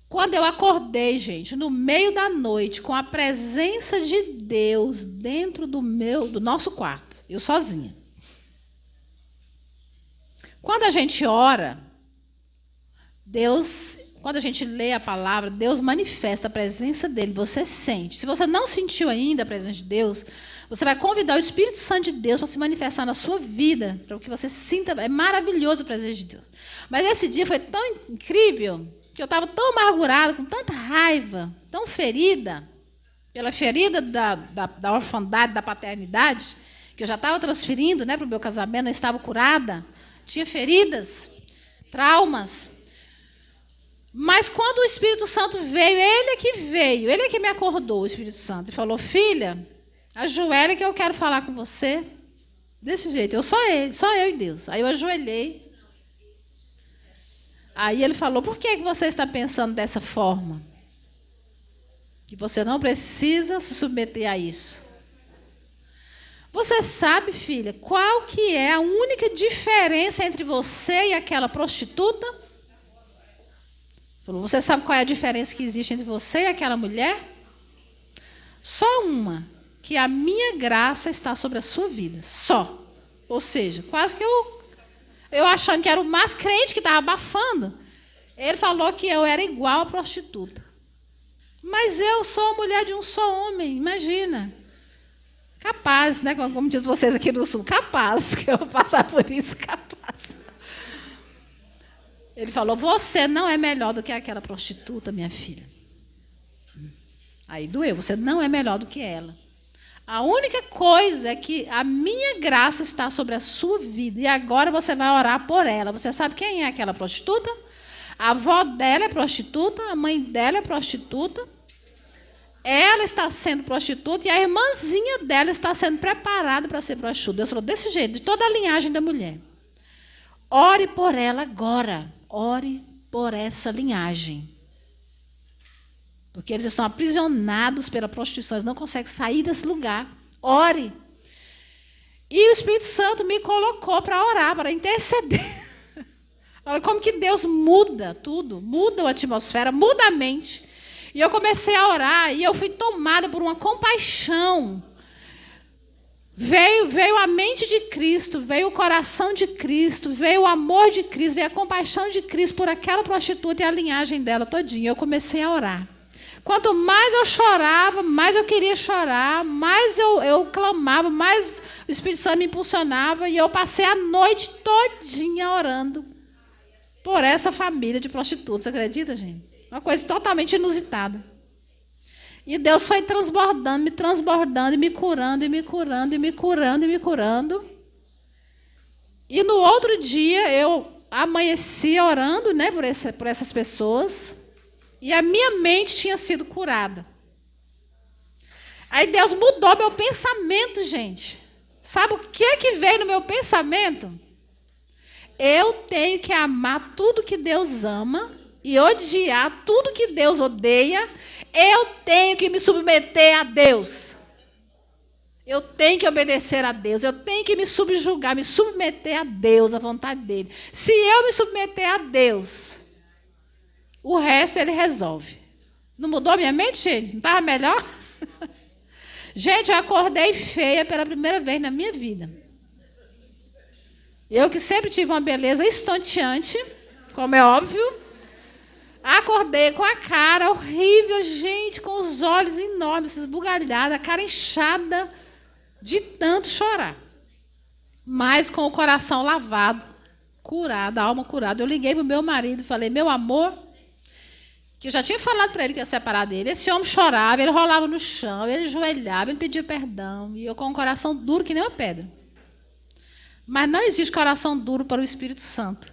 Quando eu acordei, gente, no meio da noite, com a presença de Deus dentro do nosso quarto, eu sozinha. Quando a gente ora, quando a gente lê a palavra, Deus manifesta a presença dele, você sente. Se você não sentiu ainda a presença de Deus, você vai convidar o Espírito Santo de Deus para se manifestar na sua vida, para que você sinta. É maravilhoso a presença de Deus. Mas esse dia foi tão incrível, que eu estava tão amargurada, com tanta raiva, tão ferida, pela ferida da orfandade, da paternidade, que eu já estava transferindo, né, para o meu casamento, não estava curada, tinha feridas, traumas. Mas quando o Espírito Santo veio, ele é que me acordou, o Espírito Santo, e falou: filha, ajoelha que eu quero falar com você. Desse jeito, só eu e Deus. Aí eu ajoelhei. Aí ele falou: por que você está pensando dessa forma? Que você não precisa se submeter a isso. Você sabe, filha, qual que é a única diferença entre você e aquela prostituta? Falou: você sabe qual é a diferença que existe entre você e aquela mulher? Só uma, que a minha graça está sobre a sua vida, só. Ou seja, quase que eu achando que era o mais crente que estava abafando, ele falou que eu era igual a prostituta. Mas eu sou a mulher de um só homem, imagina. Capaz, né? Como diz vocês aqui no Sul, capaz, que eu vou passar por isso, capaz. Ele falou: você não é melhor do que aquela prostituta, minha filha. Aí doeu, você não é melhor do que ela. A única coisa é que a minha graça está sobre a sua vida. E agora você vai orar por ela. Você sabe quem é aquela prostituta? A avó dela é prostituta, a mãe dela é prostituta. Ela está sendo prostituta e a irmãzinha dela está sendo preparada para ser prostituta. Deus falou desse jeito, de toda a linhagem da mulher. Ore por ela agora. Ore por essa linhagem. Porque eles estão aprisionados pela prostituição, eles não conseguem sair desse lugar. Ore. E o Espírito Santo me colocou para orar, para interceder. Olha como que Deus muda tudo, muda a atmosfera, muda a mente. E eu comecei a orar e eu fui tomada por uma compaixão. Veio a mente de Cristo, veio o coração de Cristo, veio o amor de Cristo, veio a compaixão de Cristo por aquela prostituta e a linhagem dela todinha. Eu comecei a orar. Quanto mais eu chorava, mais eu queria chorar, mais eu clamava, mais o Espírito Santo me impulsionava, e eu passei a noite todinha orando por essa família de prostitutas. Você acredita, gente? Uma coisa totalmente inusitada. E Deus foi transbordando, e me curando, e me curando, e me curando, e me curando. E no outro dia eu amanheci orando, né, por essas pessoas. E a minha mente tinha sido curada. Aí Deus mudou meu pensamento, gente. Sabe o que veio no meu pensamento? Eu tenho que amar tudo que Deus ama e odiar tudo que Deus odeia. Eu tenho que me submeter a Deus. Eu tenho que obedecer a Deus. Eu tenho que me subjugar, me submeter a Deus, à vontade dele. Se eu me submeter a Deus, o resto ele resolve. Não mudou minha mente, gente? Não estava melhor? Gente, eu acordei feia pela primeira vez na minha vida. Eu que sempre tive uma beleza estonteante, como é óbvio, acordei com a cara horrível, gente, com os olhos enormes, esbugalhada, a cara inchada de tanto chorar. Mas com o coração lavado, curado, a alma curada. Eu liguei para o meu marido e falei: meu amor, que eu já tinha falado para ele que ia separar dele. Esse homem chorava, ele rolava no chão, ele ajoelhava, ele pedia perdão. E eu com o coração duro que nem uma pedra. Mas não existe coração duro para o Espírito Santo.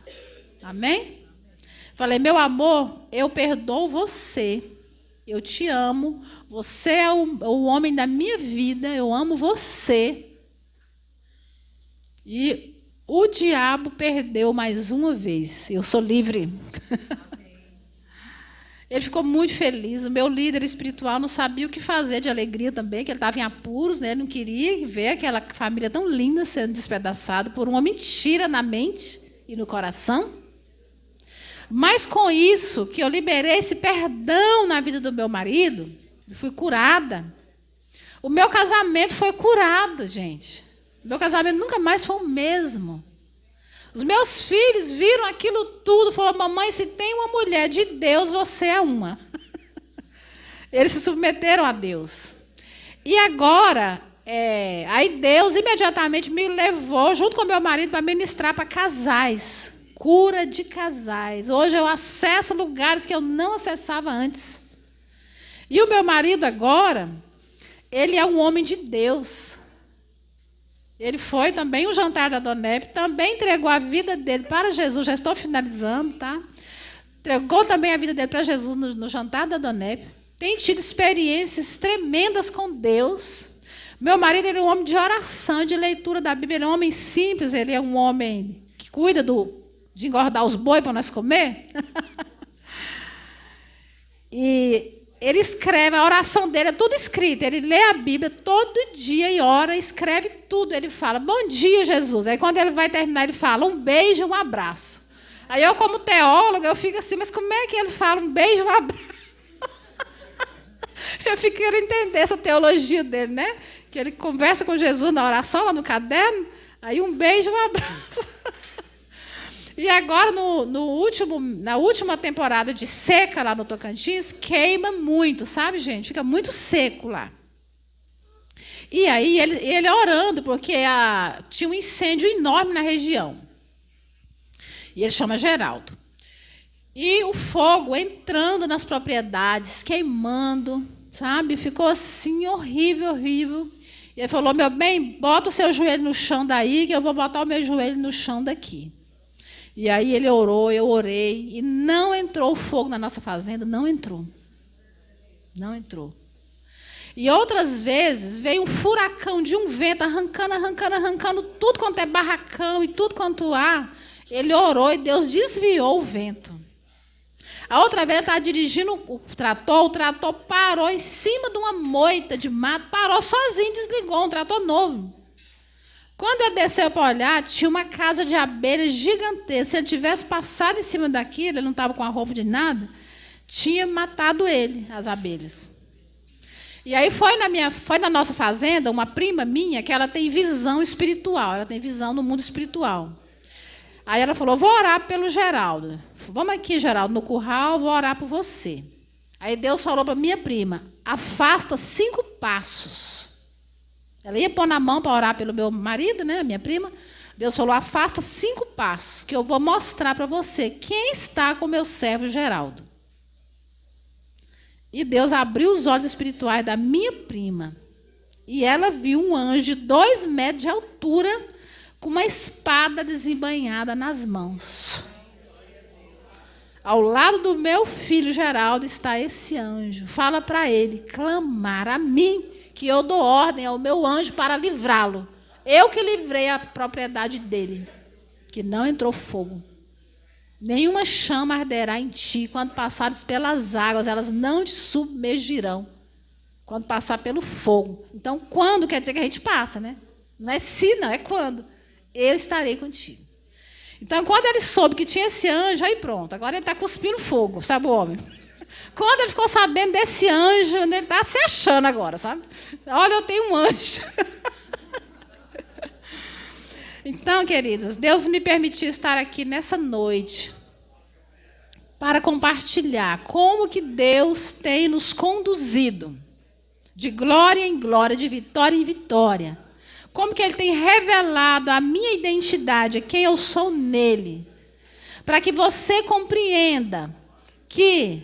Amém? Falei: meu amor, eu perdoo você. Eu te amo. Você é o homem da minha vida. Eu amo você. E o diabo perdeu mais uma vez. Eu sou livre. Ele ficou muito feliz. O meu líder espiritual não sabia o que fazer de alegria também, que ele estava em apuros, né? Ele não queria ver aquela família tão linda sendo despedaçada por uma mentira na mente e no coração. Mas com isso, que eu liberei esse perdão na vida do meu marido, fui curada. O meu casamento foi curado, gente. O meu casamento nunca mais foi o mesmo. Os meus filhos viram aquilo tudo, falaram: mamãe, se tem uma mulher de Deus, você é uma. Eles se submeteram a Deus. E agora, aí Deus imediatamente me levou, junto com meu marido, para ministrar para casais. Cura de casais. Hoje eu acesso lugares que eu não acessava antes. E o meu marido agora, ele é um homem de Deus. Ele foi também um jantar da Donep, também entregou a vida dele para Jesus. Já estou finalizando, tá? Entregou também a vida dele para Jesus no jantar da Donep. Tem tido experiências tremendas com Deus. Meu marido, ele é um homem de oração, de leitura da Bíblia. Ele é um homem simples, ele é um homem que cuida de engordar os bois para nós comer. E ele escreve, a oração dele é tudo escrito. Ele lê a Bíblia todo dia e ora, escreve tudo. Ele fala: bom dia, Jesus. Aí quando ele vai terminar, ele fala: um beijo e um abraço. Aí eu, como teóloga, eu fico assim: mas como é que ele fala um beijo e um abraço? Eu fico querendo entender essa teologia dele, né? Que ele conversa com Jesus na oração, lá no caderno. Aí um beijo e um abraço. E agora, na última temporada de seca lá no Tocantins, queima muito, sabe, gente? Fica muito seco lá. E aí ele orando, porque tinha um incêndio enorme na região. E ele chama Geraldo. E o fogo entrando nas propriedades, queimando, sabe? Ficou assim, horrível, horrível. E ele falou: meu bem, bota o seu joelho no chão daí, que eu vou botar o meu joelho no chão daqui. E aí ele orou, eu orei, e não entrou o fogo na nossa fazenda, não entrou. Não entrou. E outras vezes veio um furacão de um vento, arrancando tudo quanto é barracão e tudo quanto há. Ele orou e Deus desviou o vento. A outra vez ele estava dirigindo o trator parou em cima de uma moita de mato, parou sozinho, desligou, um trator novo. Quando ele desceu para olhar, tinha uma casa de abelhas gigantesca. Se ele tivesse passado em cima daquilo, ele não estava com a roupa de nada, tinha matado ele, as abelhas. E aí foi na nossa fazenda, uma prima minha, que ela tem visão espiritual, ela tem visão no mundo espiritual. Aí ela falou: vou orar pelo Geraldo. Vamos aqui, Geraldo, no curral, vou orar por você. Aí Deus falou para minha prima: afasta 5 passos. Ela ia pôr na mão para orar pelo meu marido, né, a minha prima. Deus falou: afasta 5 passos, que eu vou mostrar para você quem está com o meu servo Geraldo. E Deus abriu os olhos espirituais da minha prima. E ela viu um anjo de 2 metros de altura, com uma espada desembainhada nas mãos. Ao lado do meu filho Geraldo está esse anjo. Fala para ele clamar a mim, que eu dou ordem ao meu anjo para livrá-lo. Eu que livrei a propriedade dele, que não entrou fogo. Nenhuma chama arderá em ti. Quando passares pelas águas, elas não te submergirão. Quando passar pelo fogo. Então, quando quer dizer que a gente passa, né? Não é se, não, é quando. Eu estarei contigo. Então, quando ele soube que tinha esse anjo, aí pronto. Agora ele está cuspindo fogo, sabe o homem? Quando ele ficou sabendo desse anjo, ele está se achando agora, sabe? Olha, eu tenho um anjo. Então, queridas, Deus me permitiu estar aqui nessa noite para compartilhar como que Deus tem nos conduzido de glória em glória, de vitória em vitória. Como que Ele tem revelado a minha identidade, quem eu sou nele. Para que você compreenda que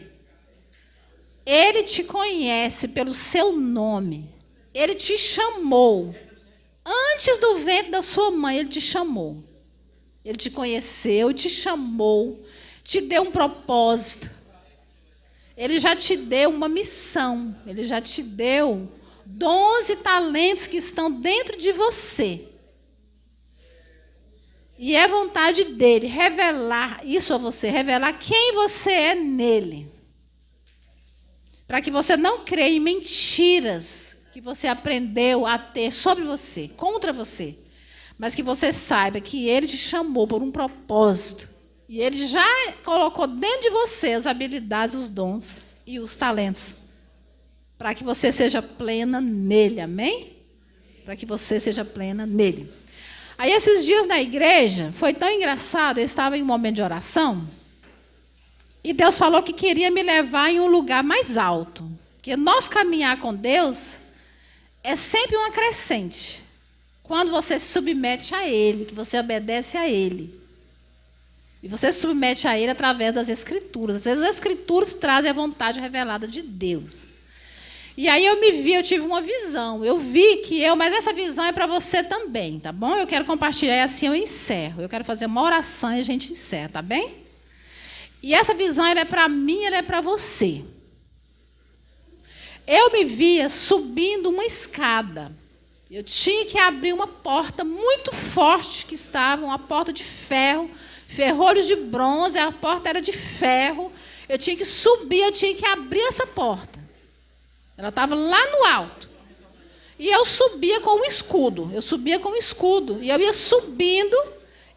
Ele te conhece pelo seu nome. Ele te chamou. Antes do ventre da sua mãe, Ele te chamou. Ele te conheceu, te chamou, te deu um propósito. Ele já te deu uma missão. Ele já te deu 12 talentos que estão dentro de você. E é vontade dele revelar isso a você, revelar quem você é nele. Para que você não creia em mentiras que você aprendeu a ter sobre você, contra você. Mas que você saiba que ele te chamou por um propósito. E ele já colocou dentro de você as habilidades, os dons e os talentos. Para que você seja plena nele, amém? Para que você seja plena nele. Aí, esses dias na igreja, foi tão engraçado, eu estava em um momento de oração, e Deus falou que queria me levar em um lugar mais alto. Porque nós caminhar com Deus é sempre uma crescente. Quando você se submete a Ele, que você obedece a Ele. E você se submete a Ele através das Escrituras. Às vezes as Escrituras trazem a vontade revelada de Deus. E aí eu tive uma visão. Eu vi que mas essa visão é para você também, tá bom? Eu quero compartilhar e assim eu encerro. Eu quero fazer uma oração e a gente encerra, tá bem? E essa visão ela é para mim, ela é para você. Eu me via subindo uma escada. Eu tinha que abrir uma porta muito forte que estava, uma porta de ferro, ferrolhos de bronze, a porta era de ferro. Eu tinha que subir, eu tinha que abrir essa porta. Ela estava lá no alto. E eu subia com um escudo. E eu ia subindo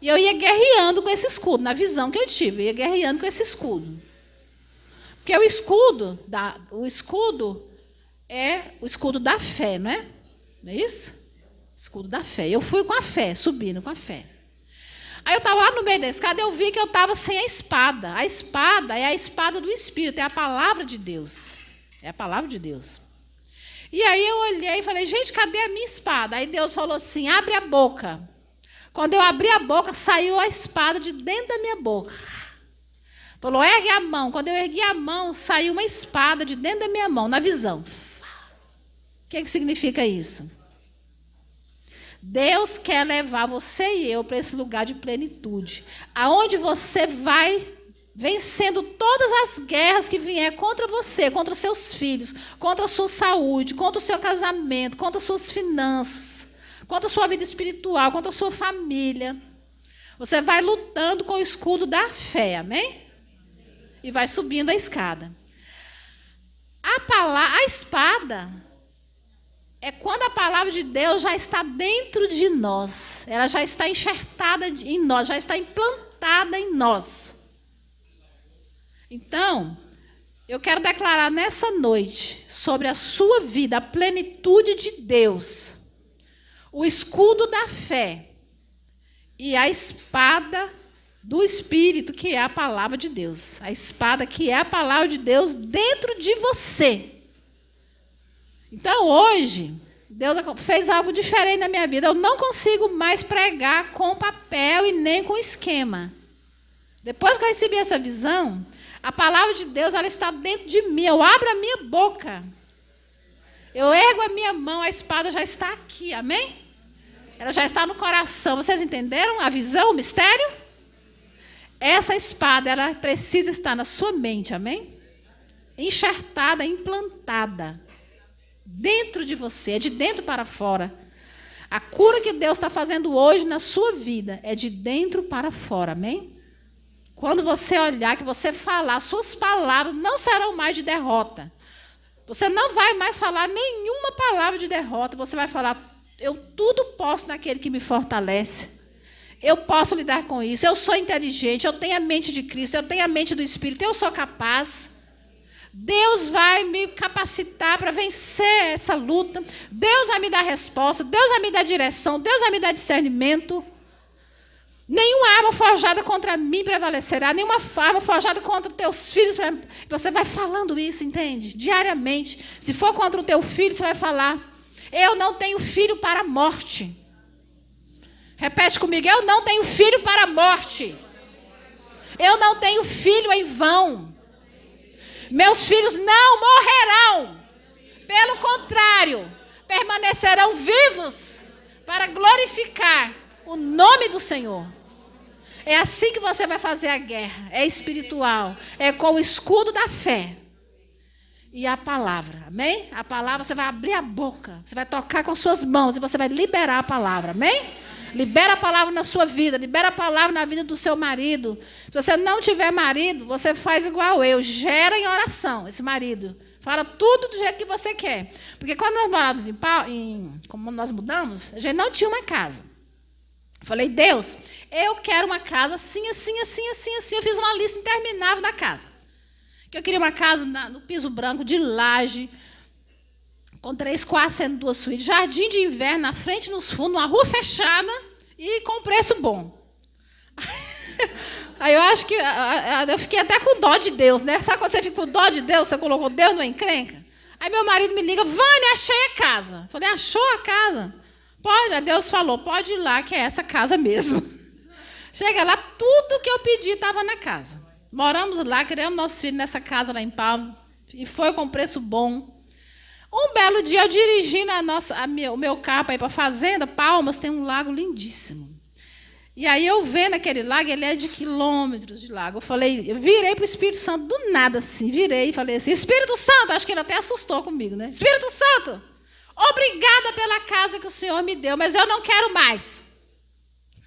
e eu ia guerreando com esse escudo. Na visão que eu tive, eu ia guerreando com esse escudo. Porque o escudo é o escudo da fé, não é? Não é isso? Escudo da fé. Eu fui com a fé, subindo com a fé. Aí eu estava lá no meio da escada, eu vi que eu estava sem a espada. A espada é a espada do Espírito, é a palavra de Deus. É a palavra de Deus. E aí eu olhei e falei, gente, cadê a minha espada? Aí Deus falou assim, abre a boca. Quando eu abri a boca, saiu a espada de dentro da minha boca. Falou, ergue a mão. Quando eu ergui a mão, saiu uma espada de dentro da minha mão, na visão. O que significa isso? Deus quer levar você e eu para esse lugar de plenitude, aonde você vai vencendo todas as guerras que vier contra você, contra os seus filhos, contra a sua saúde, contra o seu casamento, contra as suas finanças, contra a sua vida espiritual, contra a sua família. Você vai lutando com o escudo da fé, amém? E vai subindo a escada. A espada é quando a palavra de Deus já está dentro de nós. Ela já está enxertada em nós, já está implantada em nós. Então, eu quero declarar nessa noite sobre a sua vida a plenitude de Deus, o escudo da fé e a espada do Espírito, que é a palavra de Deus. A espada que é a palavra de Deus dentro de você. Então, hoje, Deus fez algo diferente na minha vida. Eu não consigo mais pregar com papel e nem com esquema. Depois que eu recebi essa visão, a palavra de Deus ela está dentro de mim. Eu abro a minha boca. Eu ergo a minha mão, a espada já está aqui, amém? Ela já está no coração. Vocês entenderam a visão, o mistério? Essa espada, ela precisa estar na sua mente, amém? Enxertada, implantada. Dentro de você, é de dentro para fora. A cura que Deus está fazendo hoje na sua vida é de dentro para fora, amém? Quando você olhar, que você falar, suas palavras não serão mais de derrota. Você não vai mais falar nenhuma palavra de derrota. Você vai falar, eu tudo posso naquele que me fortalece. Eu posso lidar com isso. Eu sou inteligente, eu tenho a mente de Cristo, eu tenho a mente do Espírito, eu sou capaz. Deus vai me capacitar para vencer essa luta. Deus vai me dar resposta, Deus vai me dar direção, Deus vai me dar discernimento. Nenhuma arma forjada contra mim prevalecerá, nenhuma arma forjada contra teus filhos. Você vai falando isso, entende? Diariamente. Se for contra o teu filho, você vai falar, eu não tenho filho para a morte. Repete comigo, eu não tenho filho para a morte. Eu não tenho filho em vão. Meus filhos não morrerão. Pelo contrário, permanecerão vivos para glorificar o nome do Senhor. É assim que você vai fazer a guerra. É espiritual. É com o escudo da fé. E a palavra. Amém? A palavra, você vai abrir a boca. Você vai tocar com as suas mãos. E você vai liberar a palavra. Amém? Libera a palavra na sua vida. Libera a palavra na vida do seu marido. Se você não tiver marido, você faz igual eu. Gera em oração esse marido. Fala tudo do jeito que você quer. Porque quando nós morávamos como nós mudamos, a gente não tinha uma casa. Falei, Deus, eu quero uma casa assim, assim, assim, assim, assim. Eu fiz uma lista interminável da casa. Que eu queria uma casa no piso branco, de laje, com 3 quartos, sendo 2 suítes, jardim de inverno, na frente, nos fundos, uma rua fechada e com preço bom. Aí eu acho que eu fiquei até com dó de Deus, né? Sabe quando você fica com dó de Deus, você colocou Deus numa encrenca? Aí meu marido me liga, Vânia, achei a casa. Falei, achou a casa? Pode, aí Deus falou, pode ir lá, que é essa casa mesmo. Chega lá, tudo que eu pedi estava na casa. Moramos lá, criamos nosso filho nessa casa lá em Palmas, e foi com preço bom. Um belo dia, eu dirigindo o meu carro para ir para a fazenda, Palmas tem um lago lindíssimo. E aí eu vendo aquele lago, ele é de quilômetros de lago. Eu virei para o Espírito Santo do nada, assim, virei e falei assim, Espírito Santo, acho que ele até assustou comigo, né? Espírito Santo, obrigada pela casa que o Senhor me deu, mas eu não quero mais.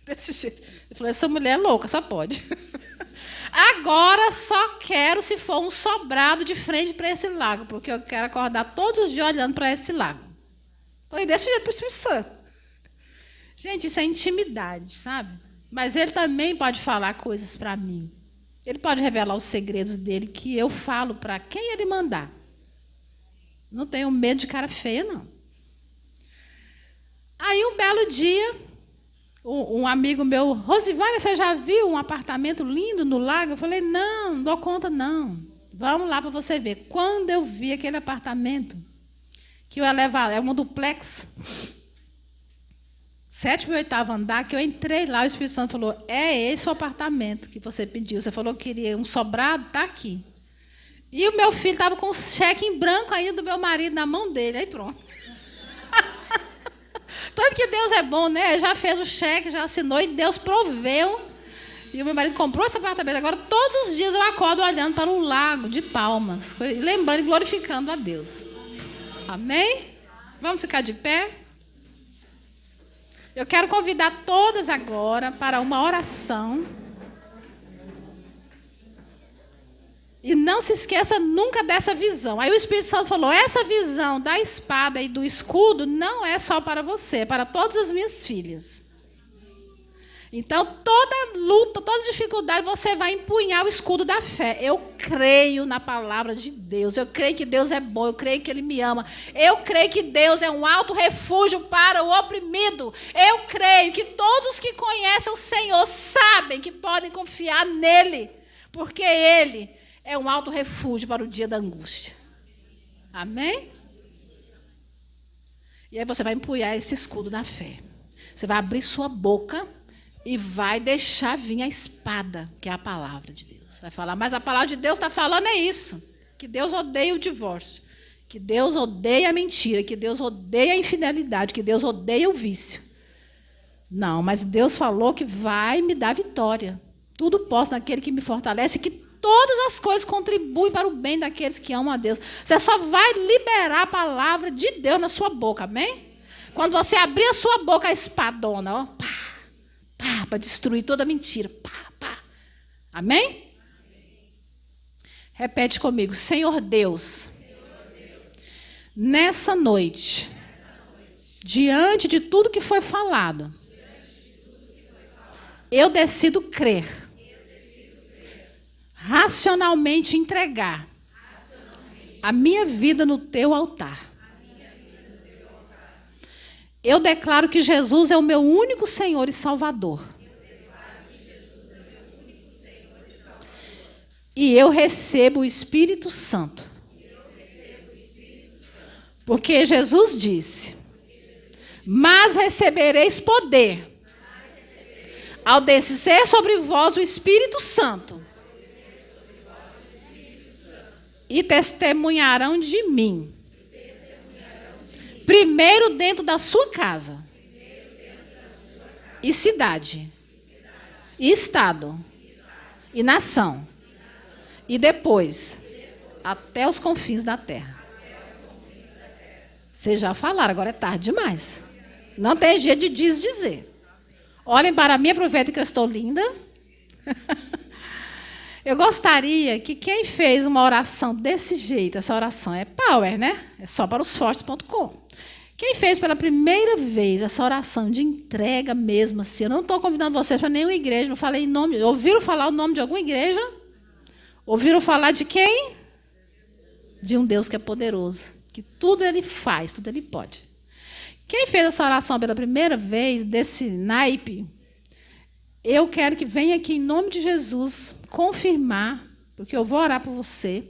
Desse jeito. Ele falou, essa mulher é louca, só pode. Agora só quero se for um sobrado de frente para esse lago, porque eu quero acordar todos os dias olhando para esse lago. Falei, desse jeito para o Espírito Santo. Gente, isso é intimidade, sabe? Mas ele também pode falar coisas para mim. Ele pode revelar os segredos dele que eu falo para quem ele mandar. Não tenho medo de cara feia, não. Aí, um belo dia, um amigo meu, Rosivânia, você já viu um apartamento lindo no lago? Eu falei, não dou conta, não. Vamos lá para você ver. Quando eu vi aquele apartamento, que eu ia levar, é um duplex, 7º e 8º andar, que eu entrei lá, o Espírito Santo falou, é esse o apartamento que você pediu. Você falou que queria um sobrado, está aqui. E o meu filho estava com o cheque em branco ainda do meu marido na mão dele. Aí pronto. Tanto que Deus é bom, né? Já fez o cheque, já assinou e Deus proveu. E o meu marido comprou esse apartamento. Agora, todos os dias eu acordo olhando para o lago de Palmas, lembrando e glorificando a Deus. Amém? Vamos ficar de pé? Eu quero convidar todas agora para uma oração. E não se esqueça nunca dessa visão. Aí o Espírito Santo falou, essa visão da espada e do escudo não é só para você, é para todas as minhas filhas. Então, toda luta, toda dificuldade, você vai empunhar o escudo da fé. Eu creio na palavra de Deus. Eu creio que Deus é bom. Eu creio que Ele me ama. Eu creio que Deus é um alto refúgio para o oprimido. Eu creio que todos que conhecem o Senhor sabem que podem confiar nele, porque Ele é um alto refúgio para o dia da angústia. Amém? E aí você vai empunhar esse escudo da fé. Você vai abrir sua boca e vai deixar vir a espada, que é a palavra de Deus. Vai falar, mas a palavra de Deus está falando é isso. Que Deus odeia o divórcio. Que Deus odeia a mentira. Que Deus odeia a infidelidade. Que Deus odeia o vício. Não, mas Deus falou que vai me dar vitória. Tudo posso naquele que me fortalece. Que todas as coisas contribuem para o bem daqueles que amam a Deus. Você só vai liberar a palavra de Deus na sua boca, amém? Quando você abrir a sua boca, a espadona, ó, pá, pá, para destruir toda mentira. Pá, pá. Amém? Repete comigo. Senhor Deus, nessa noite, diante de tudo que foi falado, eu decido crer, racionalmente entregar a minha vida no teu altar. Eu declaro que Jesus é o meu único Senhor e Salvador. E eu recebo o Espírito Santo. Porque Jesus disse, mas recebereis poder ao descer sobre vós o Espírito Santo. E testemunharão de mim. Primeiro dentro da sua casa. E cidade. E estado. E nação. E depois, até os confins da terra. Vocês já falaram, agora é tarde demais. Não tem jeito de dizer. Olhem para mim, aproveitem que eu estou linda. Eu gostaria que quem fez uma oração desse jeito, essa oração é power, né? É só para os fortes.com. Quem fez pela primeira vez essa oração de entrega mesmo, assim, eu não estou convidando vocês para nenhuma igreja, não falei em nome. Ouviram falar o nome de alguma igreja? Ouviram falar de quem? De um Deus que é poderoso, que tudo Ele faz, tudo Ele pode. Quem fez essa oração pela primeira vez, desse naipe, eu quero que venha aqui em nome de Jesus confirmar, porque eu vou orar por você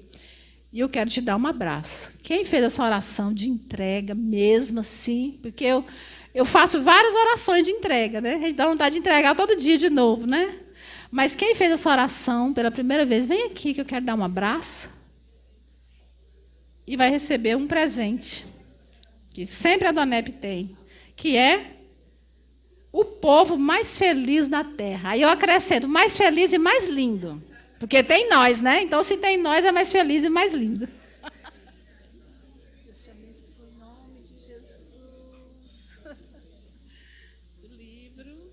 e eu quero te dar um abraço. Quem fez essa oração de entrega mesmo assim, porque eu faço várias orações de entrega, né? A gente dá vontade de entregar todo dia de novo, né? Mas quem fez essa oração pela primeira vez, vem aqui que eu quero dar um abraço e vai receber um presente que sempre a Dona Hebe tem, que é o povo mais feliz da terra. Aí eu acrescento, mais feliz e mais lindo. Porque tem nós, né? Então, se tem nós, é mais feliz e mais lindo. Deus te abençoe em nome de Jesus. O livro.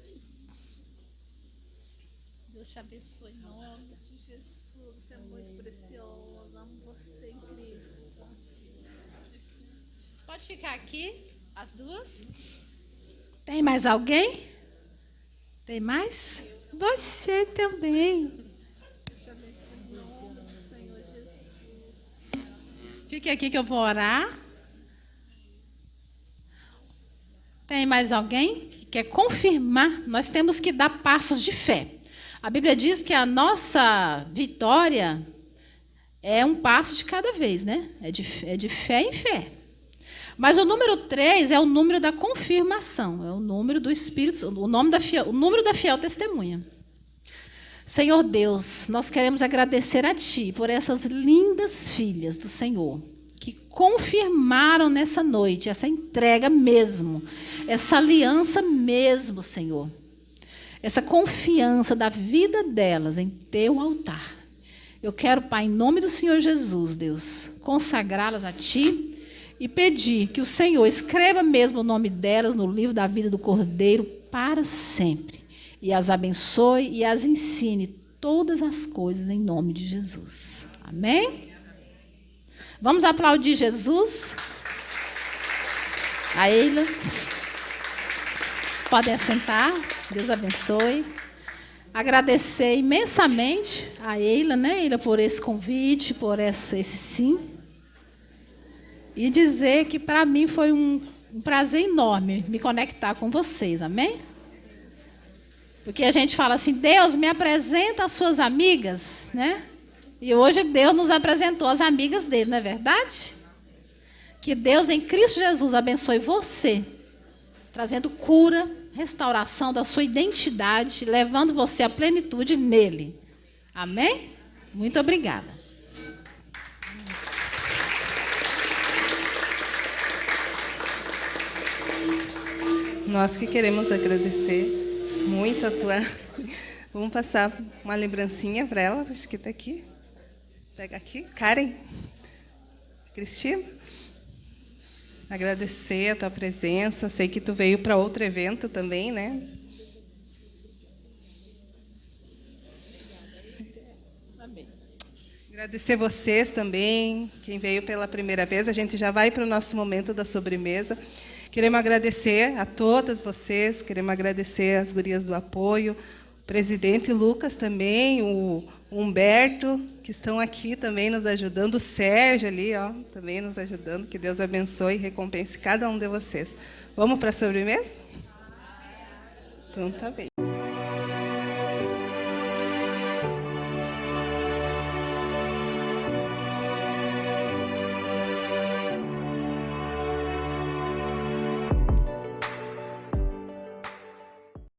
Deus te abençoe em nome de Jesus. Você é muito precioso. Amo você em Cristo. Pode ficar aqui, as duas. Tem mais alguém? Tem mais? Você também. Te abençoe em nome do Senhor Jesus. Fique aqui que eu vou orar. Tem mais alguém que quer confirmar? Nós temos que dar passos de fé. A Bíblia diz que a nossa vitória é um passo de cada vez, né? É de fé em fé. Mas o número 3 é o número da confirmação, é o número do Espírito, o número da fiel testemunha. Senhor Deus, nós queremos agradecer a Ti por essas lindas filhas do Senhor, que confirmaram nessa noite essa entrega mesmo, essa aliança mesmo, Senhor. Essa confiança da vida delas em Teu altar. Eu quero, Pai, em nome do Senhor Jesus, Deus, consagrá-las a Ti, e pedir que o Senhor escreva mesmo o nome delas no livro da vida do Cordeiro para sempre. E as abençoe e as ensine todas as coisas em nome de Jesus. Amém? Vamos aplaudir Jesus? A Eila. Podem assentar. Deus abençoe. Agradecer imensamente a Eila, né, Eila, por esse convite, por esse sim. E dizer que para mim foi um prazer enorme me conectar com vocês, amém? Porque a gente fala assim, Deus me apresenta as suas amigas, né? E hoje Deus nos apresentou as amigas dele, não é verdade? Que Deus em Cristo Jesus abençoe você, trazendo cura, restauração da sua identidade, levando você à plenitude nele. Amém? Muito obrigada. Nós que queremos agradecer muito a tua... Vamos passar uma lembrancinha para ela, acho que está aqui. Pega aqui. Karen. Cristina. Agradecer a tua presença. Sei que tu veio para outro evento também, né? Amém. Agradecer vocês também, quem veio pela primeira vez. A gente já vai para o nosso momento da sobremesa. Queremos agradecer a todas vocês, queremos agradecer as gurias do apoio, o presidente Lucas também, o Humberto, que estão aqui também nos ajudando, o Sérgio ali, ó, também nos ajudando. Que Deus abençoe e recompense cada um de vocês. Vamos para a sobremesa? Então, tá bem.